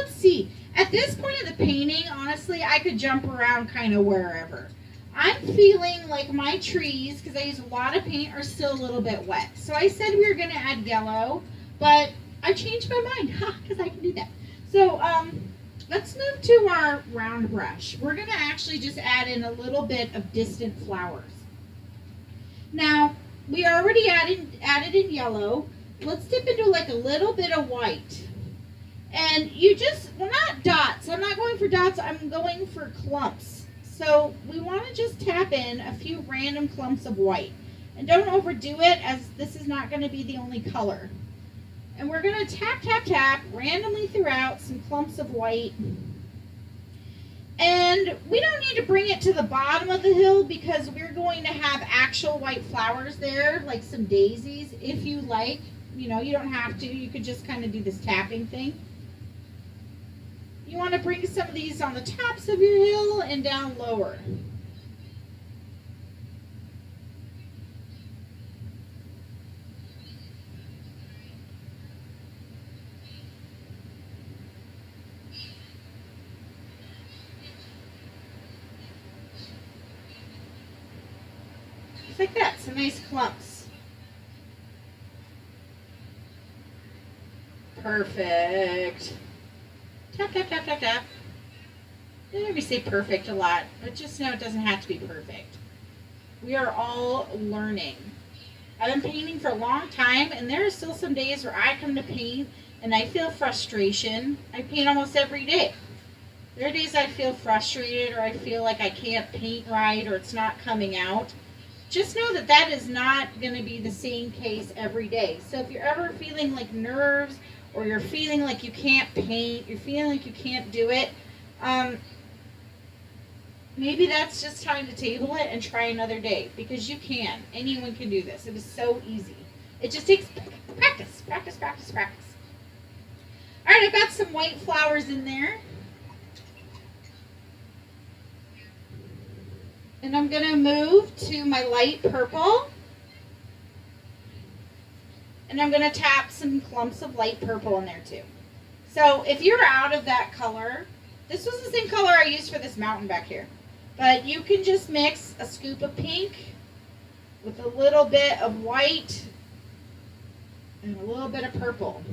see. At this point of the painting, honestly, I could jump around kind of wherever. I'm feeling like my trees, because I use a lot of paint, are still a little bit wet. So I said we were going to add yellow, but I changed my mind, because I can do that. So let's move to our round brush. We're going to actually just add in a little bit of distant flowers. Now, we already added in yellow. Let's dip into like a little bit of white. And you just, well, not dots. I'm not going for dots. I'm going for clumps. So we want to just tap in a few random clumps of white. And don't overdo it, as this is not going to be the only color. And we're going to tap, tap, tap randomly throughout some clumps of white. And we don't need to bring it to the bottom of the hill, because we're going to have actual white flowers there, like some daisies, if you like. You know, you don't have to. You could just kind of do this tapping thing. You want to bring some of these on the tops of your hill and down lower. Just like that, some nice clumps. Perfect. Tap, tap, tap, tap, tap. I hear me say perfect a lot, but just know it doesn't have to be perfect. We are all learning. I've been painting for a long time, and there are still some days where I come to paint and I feel frustration. I paint almost every day. There are days I feel frustrated, or I feel like I can't paint right, or it's not coming out. Just know that that is not going to be the same case every day. So if you're ever feeling like nerves, or you're feeling like you can't paint, you're feeling like you can't do it, maybe that's just time to table it and try another day, because you can. Anyone can do this. It is so easy. It just takes practice, practice, practice, practice. All right, I've got some white flowers in there. And I'm going to move to my light purple. And I'm going to tap some clumps of light purple in there too. So if you're out of that color, this was the same color I used for this mountain back here. But you can just mix a scoop of pink with a little bit of white and a little bit of purple.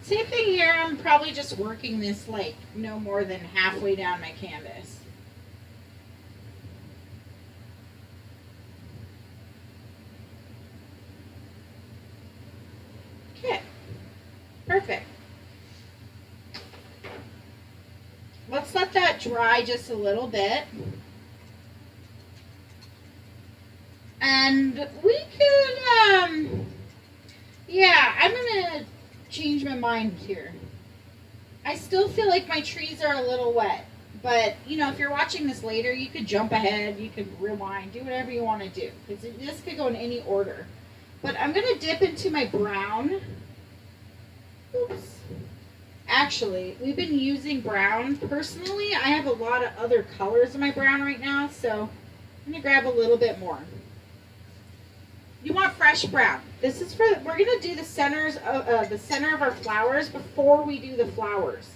Same thing here, I'm probably just working this like no more than halfway down my canvas. Okay, perfect. Let's let that dry just a little bit. And we could, yeah, I'm gonna change my mind here. I still feel like my trees are a little wet, but you know, if you're watching this later, you could jump ahead, you could rewind, do whatever you want to do, because this could go in any order. But I'm going to dip into my brown. Oops. Actually, we've been using brown. Personally, I have a lot of other colors in my brown right now, so I'm going to grab a little bit more. You want fresh brown. This is for, we're going to do the centers of the center of our flowers before we do the flowers.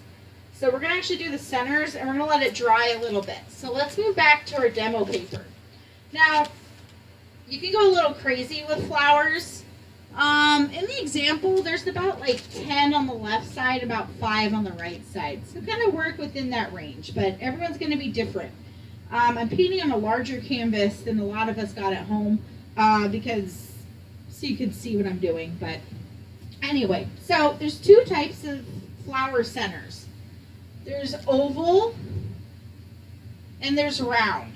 So we're going to actually do the centers, and we're going to let it dry a little bit. So let's move back to our demo paper. Now, you can go a little crazy with flowers. In the example, there's about like 10 on the left side, about 5 on the right side. So kind of work within that range, but everyone's going to be different. I'm painting on a larger canvas than a lot of us got at home. Because so you can see what I'm doing, but anyway, so there's 2 types of flower centers. There's oval and there's round.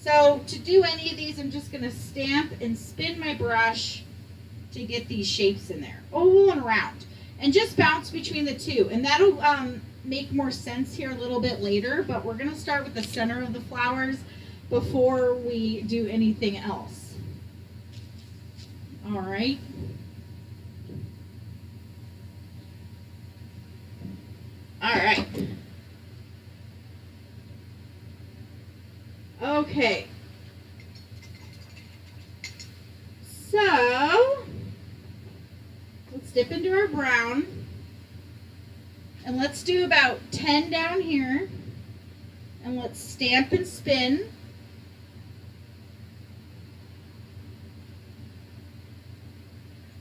So to do any of these, I'm just going to stamp and spin my brush to get these shapes in there, oval and round, and just bounce between the 2, and that'll make more sense here a little bit later, but we're going to start with the center of the flowers before we do anything else. All right. All right. Okay. So, let's dip into our brown. And let's do about 10 down here. And let's stamp and spin.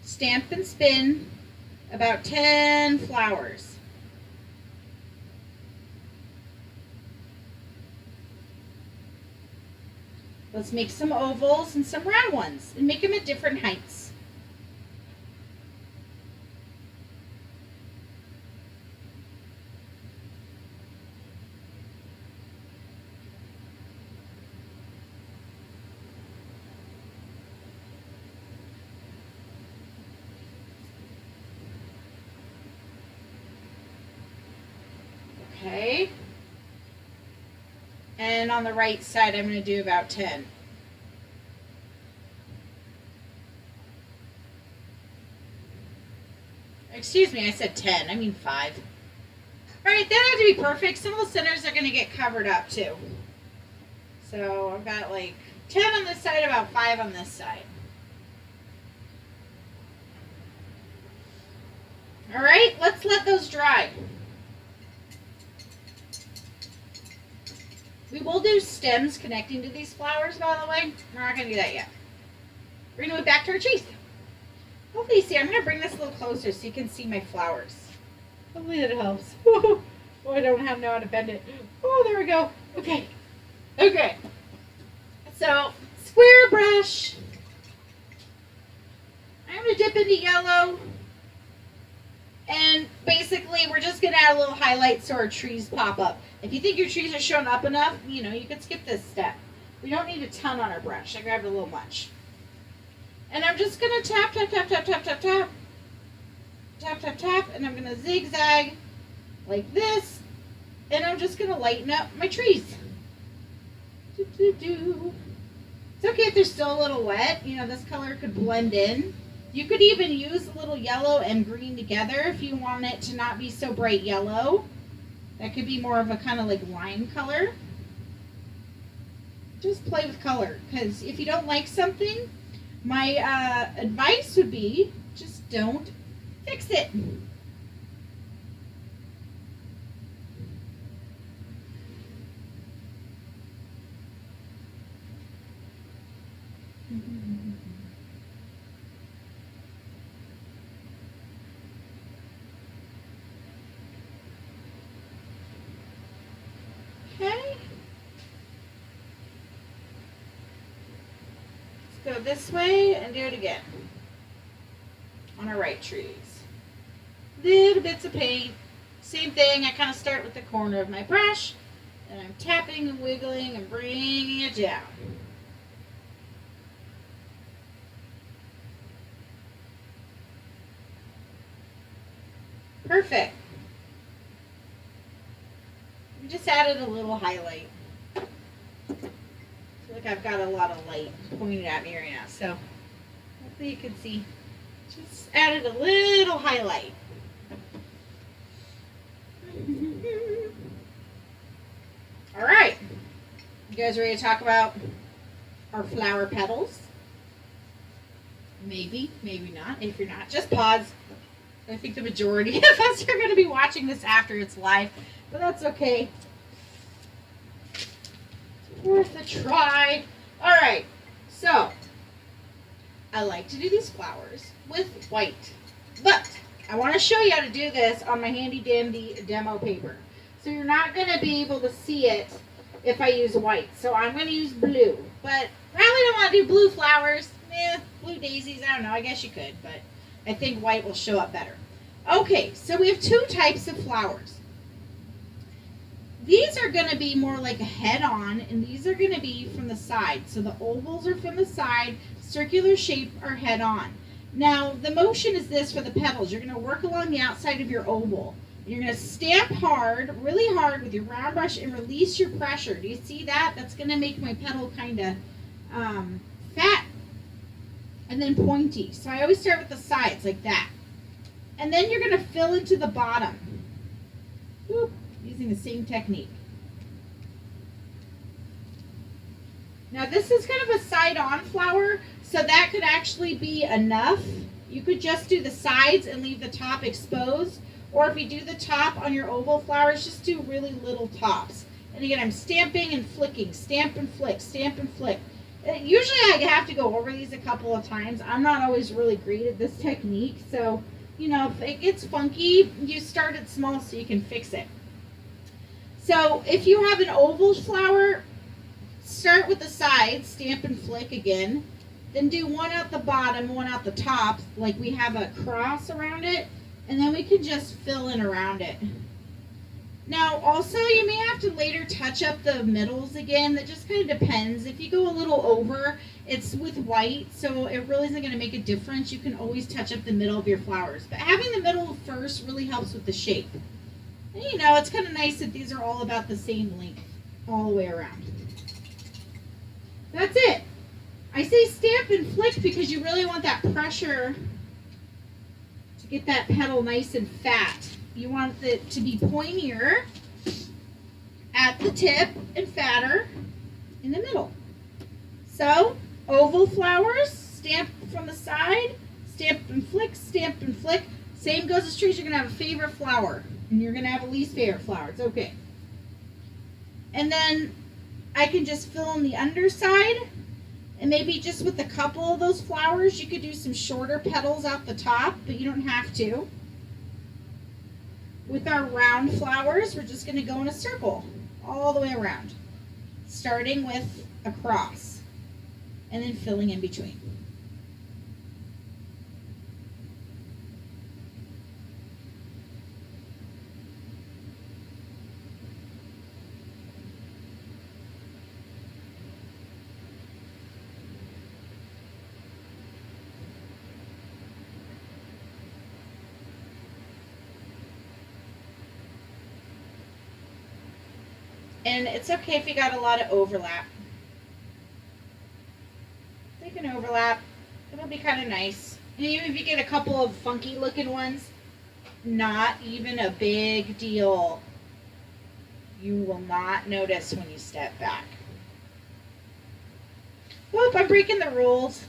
Stamp and spin about 10 flowers. Let's make some ovals and some round ones and make them at different heights. Okay. And on the right side, I'm going to do about 10. Excuse me, I said 10. I mean 5. All right, they don't have to be perfect. Some of the centers are going to get covered up too. So I've got like 10 on this side, about 5 on this side. All right, let's let those dry. We will do stems connecting to these flowers, by the way. We're not going to do that yet. We're going to move back to our trees. Hopefully you see, I'm going to bring this a little closer so you can see my flowers. Hopefully that helps. Oh, I don't know how to bend it. Oh, there we go. Okay. Okay. So, square brush. I'm going to dip into yellow. And basically, we're just going to add a little highlight so our trees pop up. If you think your trees are shown up enough, you know, you could skip this step. We don't need a ton on our brush. I grabbed a little much. And I'm just going to tap, tap, tap, tap, tap, tap, tap. Tap, tap, tap. And I'm going to zigzag like this. And I'm just going to lighten up my trees. Do, do, do. It's okay if they're still a little wet. You know, this color could blend in. You could even use a little yellow and green together if you want it to not be so bright yellow. That could be more of a kind of like lime color. Just play with color, because if you don't like something, my advice would be just don't fix it. Okay. Let's go this way and do it again on our right trees. Little bits of paint. Same thing, I kind of start with the corner of my brush and I'm tapping and wiggling and bringing it down. Perfect. We just added a little highlight. I feel like I've got a lot of light pointed at me right now, so hopefully you can see. Just added a little highlight. All right. You guys ready to talk about our flower petals? Maybe, maybe not. If you're not, just pause. I think the majority of us are going to be watching this after it's live, but that's okay. It's worth a try. All right, so I like to do these flowers with white, but I want to show you how to do this on my handy dandy demo paper. So you're not going to be able to see it if I use white. So I'm going to use blue, but probably don't want to do blue flowers. Blue daisies, I don't know, I guess you could, but I think white will show up better. Okay, so we have two types of flowers. These are going to be more like a head-on, and these are going to be from the side. So the ovals are from the side, circular shape are head-on. Now, the motion is this for the petals. You're going to work along the outside of your oval. You're going to stamp hard, really hard with your round brush and release your pressure. Do you see that? That's going to make my petal kind of fat. and then pointy. So I always start with the sides like that. And then you're going to fill into the bottom. Whoop, using the same technique. Now this is kind of a side-on flower, so that could actually be enough. You could just do the sides and leave the top exposed. Or if you do the top on your oval flowers, just do really little tops. And again, I'm stamping and flicking, stamp and flick, stamp and flick. Usually I have to go over these a couple of times. I'm not always really great at this technique, so you know, if it gets funky, you start it small so you can fix it. So if you have an oval flower, start with the sides, stamp and flick again, then do one at the bottom, one at the top, like we have a cross around it, and then we can just fill in around it. Now also you may have to later touch up the middles again. That just kind of depends. If you go a little over, it's with white, so it really isn't going to make a difference. You can always touch up the middle of your flowers. But having the middle first really helps with the shape. And you know, it's kind of nice that these are all about the same length all the way around. That's it. I say stamp and flick because you really want that pressure to get that petal nice and fat. You want it to be pointier at the tip and fatter in the middle. So, oval flowers, stamp from the side, stamp and flick, stamp and flick. Same goes as trees. You're going to have a favorite flower, and you're going to have a least favorite flower. It's okay. And then I can just fill in the underside, and maybe just with a couple of those flowers, you could do some shorter petals out the top, but you don't have to. With our round flowers, we're just going to go in a circle all the way around, starting with a cross and then filling in between. And it's okay if you got a lot of overlap. They can overlap. It'll be kind of nice. And even if you get a couple of funky looking ones, not even a big deal. You will not notice when you step back. Whoop, I'm breaking the rules.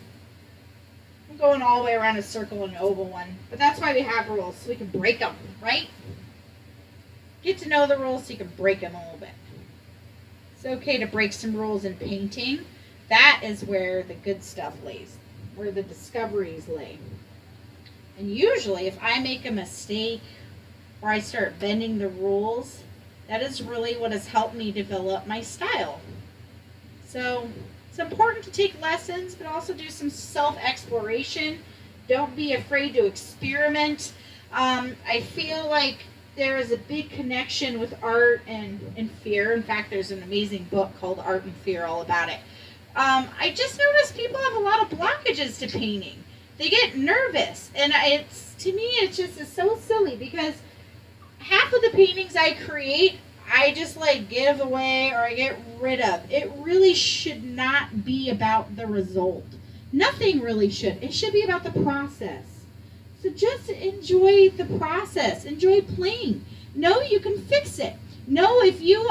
I'm going all the way around a circle and an oval one. But that's why we have rules, so we can break them, right? Get to know the rules so you can break them a little bit. It's okay to break some rules in painting. That is where the good stuff lays, where the discoveries lay. And usually if I make a mistake or I start bending the rules, that is really what has helped me develop my style. So it's important to take lessons, but also do some self-exploration. Don't be afraid to experiment. I feel like there is a big connection with art and fear. In fact, there's an amazing book called Art and Fear all about it. I just noticed people have a lot of blockages to painting. They get nervous, and it's, to me, it's just is so silly because half of the paintings I create, I just like give away or I get rid of. It really should not be about the result. Nothing really should. It should be about the process. So just enjoy the process. Enjoy playing. Know you can fix it. Know if you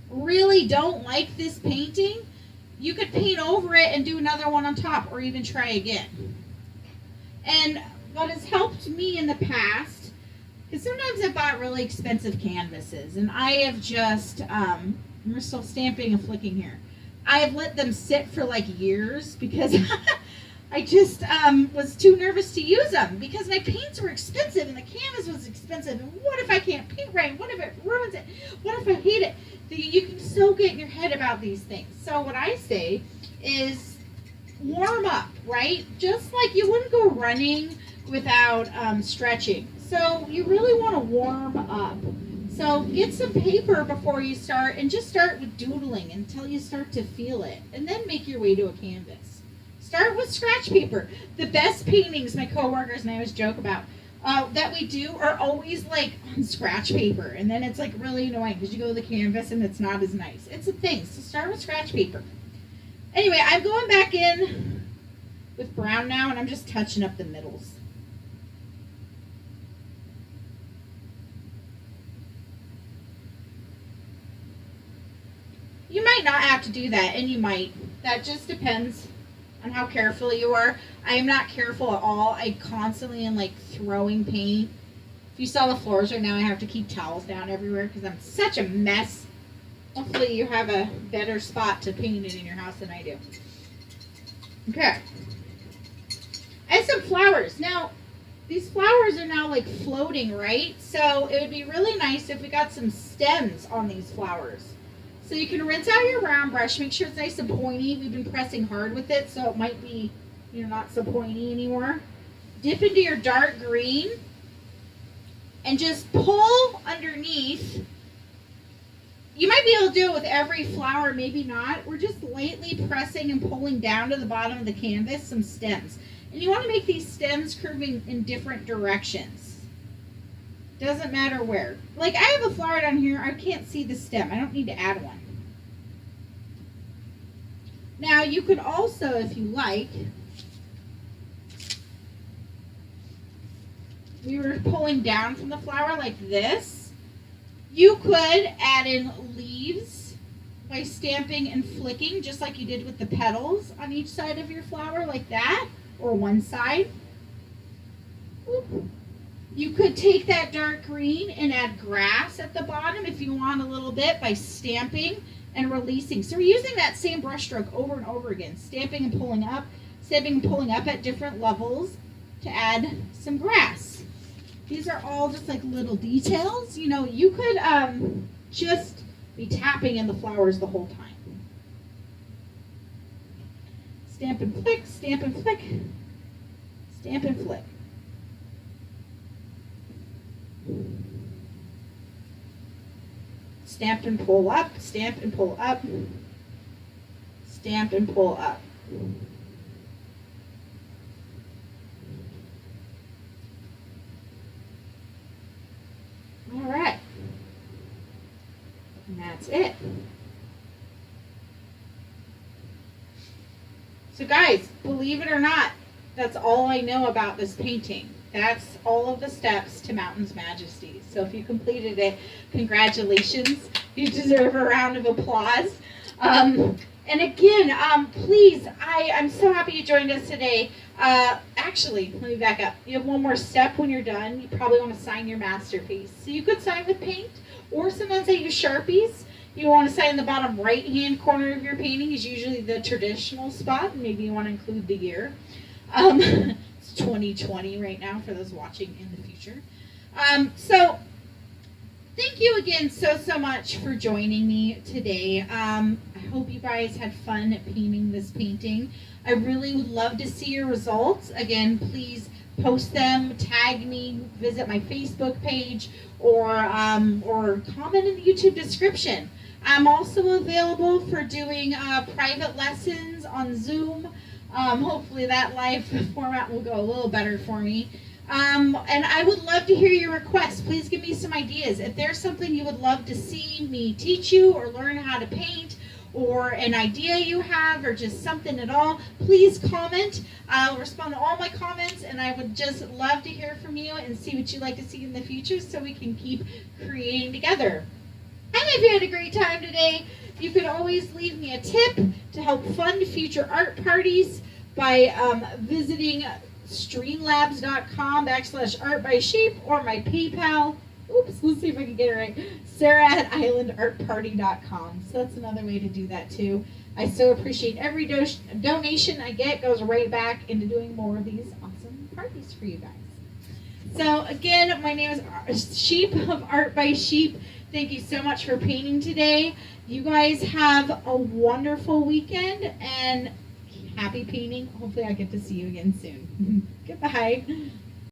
really don't like this painting, you could paint over it and do another one on top or even try again. And what has helped me in the past, because sometimes I've bought really expensive canvases and I have just, we're still stamping and flicking here. I have let them sit for like years because I just was too nervous to use them because my paints were expensive and the canvas was expensive. And what if I can't paint right? What if it ruins it? What if I hate it? You can so get in your head about these things. So what I say is warm up, right? Just like you wouldn't go running without stretching. So you really want to warm up. So get some paper before you start and just start with doodling until you start to feel it. And then make your way to a canvas. Start with scratch paper. The best paintings my coworkers and I always joke about that we do are always like on scratch paper. And then it's like really annoying because you go to the canvas and it's not as nice. It's a thing. So start with scratch paper. Anyway, I'm going back in with brown now, and I'm just touching up the middles. You might not have to do that, and you might. That just depends on how careful you are. I am not careful at all. I constantly am like throwing paint. If you saw the floors right now, I have to keep towels down everywhere because I'm such a mess. Hopefully you have a better spot to paint it in your house than I do. Okay. I have some flowers. Now, these flowers are now like floating, right? So it would be really nice if we got some stems on these flowers. So you can rinse out your round brush, make sure it's nice and pointy. We've been pressing hard with it, so it might be, not so pointy anymore. Dip into your dark green and just pull underneath. You might be able to do it with every flower, maybe not. We're just lightly pressing and pulling down to the bottom of the canvas some stems. And you want to make these stems curving in different directions. Doesn't matter where. Like I have a flower down here, I can't see the stem. I don't need to add one. Now you could also, if you like, we were pulling down from the flower like this. You could add in leaves by stamping and flicking, just like you did with the petals on each side of your flower, like that, or one side. You could take that dark green and add grass at the bottom if you want a little bit by stamping and releasing. So we're using that same brush stroke over and over again, stamping and pulling up at different levels to add some grass. These are all just like little details. You could just be tapping in the flowers the whole time. Stamp and flick, stamp and flick, stamp and flick. Stamp and pull up, stamp and pull up, stamp and pull up. All right. And that's it. So guys, believe it or not, that's all I know about this painting. That's all of the steps to Mountains Majesty. So if you completed it, congratulations. You deserve a round of applause. And again, please, I'm so happy you joined us today. Actually, let me back up. You have one more step when you're done. You probably want to sign your masterpiece. So you could sign with paint, or sometimes I use Sharpies. You want to sign in the bottom right-hand corner of your painting is usually the traditional spot. Maybe you want to include the year. It's 2020 right now for those watching in the future. So thank you again so much for joining me today. I hope you guys had fun painting this painting. I really would love to see your results. Again, please post them, tag me, visit my Facebook page, or comment in the YouTube description. I'm also available for doing private lessons on Zoom. Hopefully that live format will go a little better for me. And I would love to hear your requests. Please give me some ideas. If there's something you would love to see me teach you or learn how to paint, or an idea you have, or just something at all, please comment. I'll respond to all my comments, and I would just love to hear from you and see what you'd like to see in the future so we can keep creating together. And if you had a great time today, you can always leave me a tip to help fund future art parties by visiting streamlabs.com/artbysheep or my PayPal. Oops, let's see if I can get it right. Sarah@islandartparty.com. So that's another way to do that too. I so appreciate every donation I get. Goes right back into doing more of these awesome parties for you guys. So again, my name is Sheep of Art by Sheep. Thank you so much for painting today. You guys have a wonderful weekend and happy painting. Hopefully I get to see you again soon. Goodbye.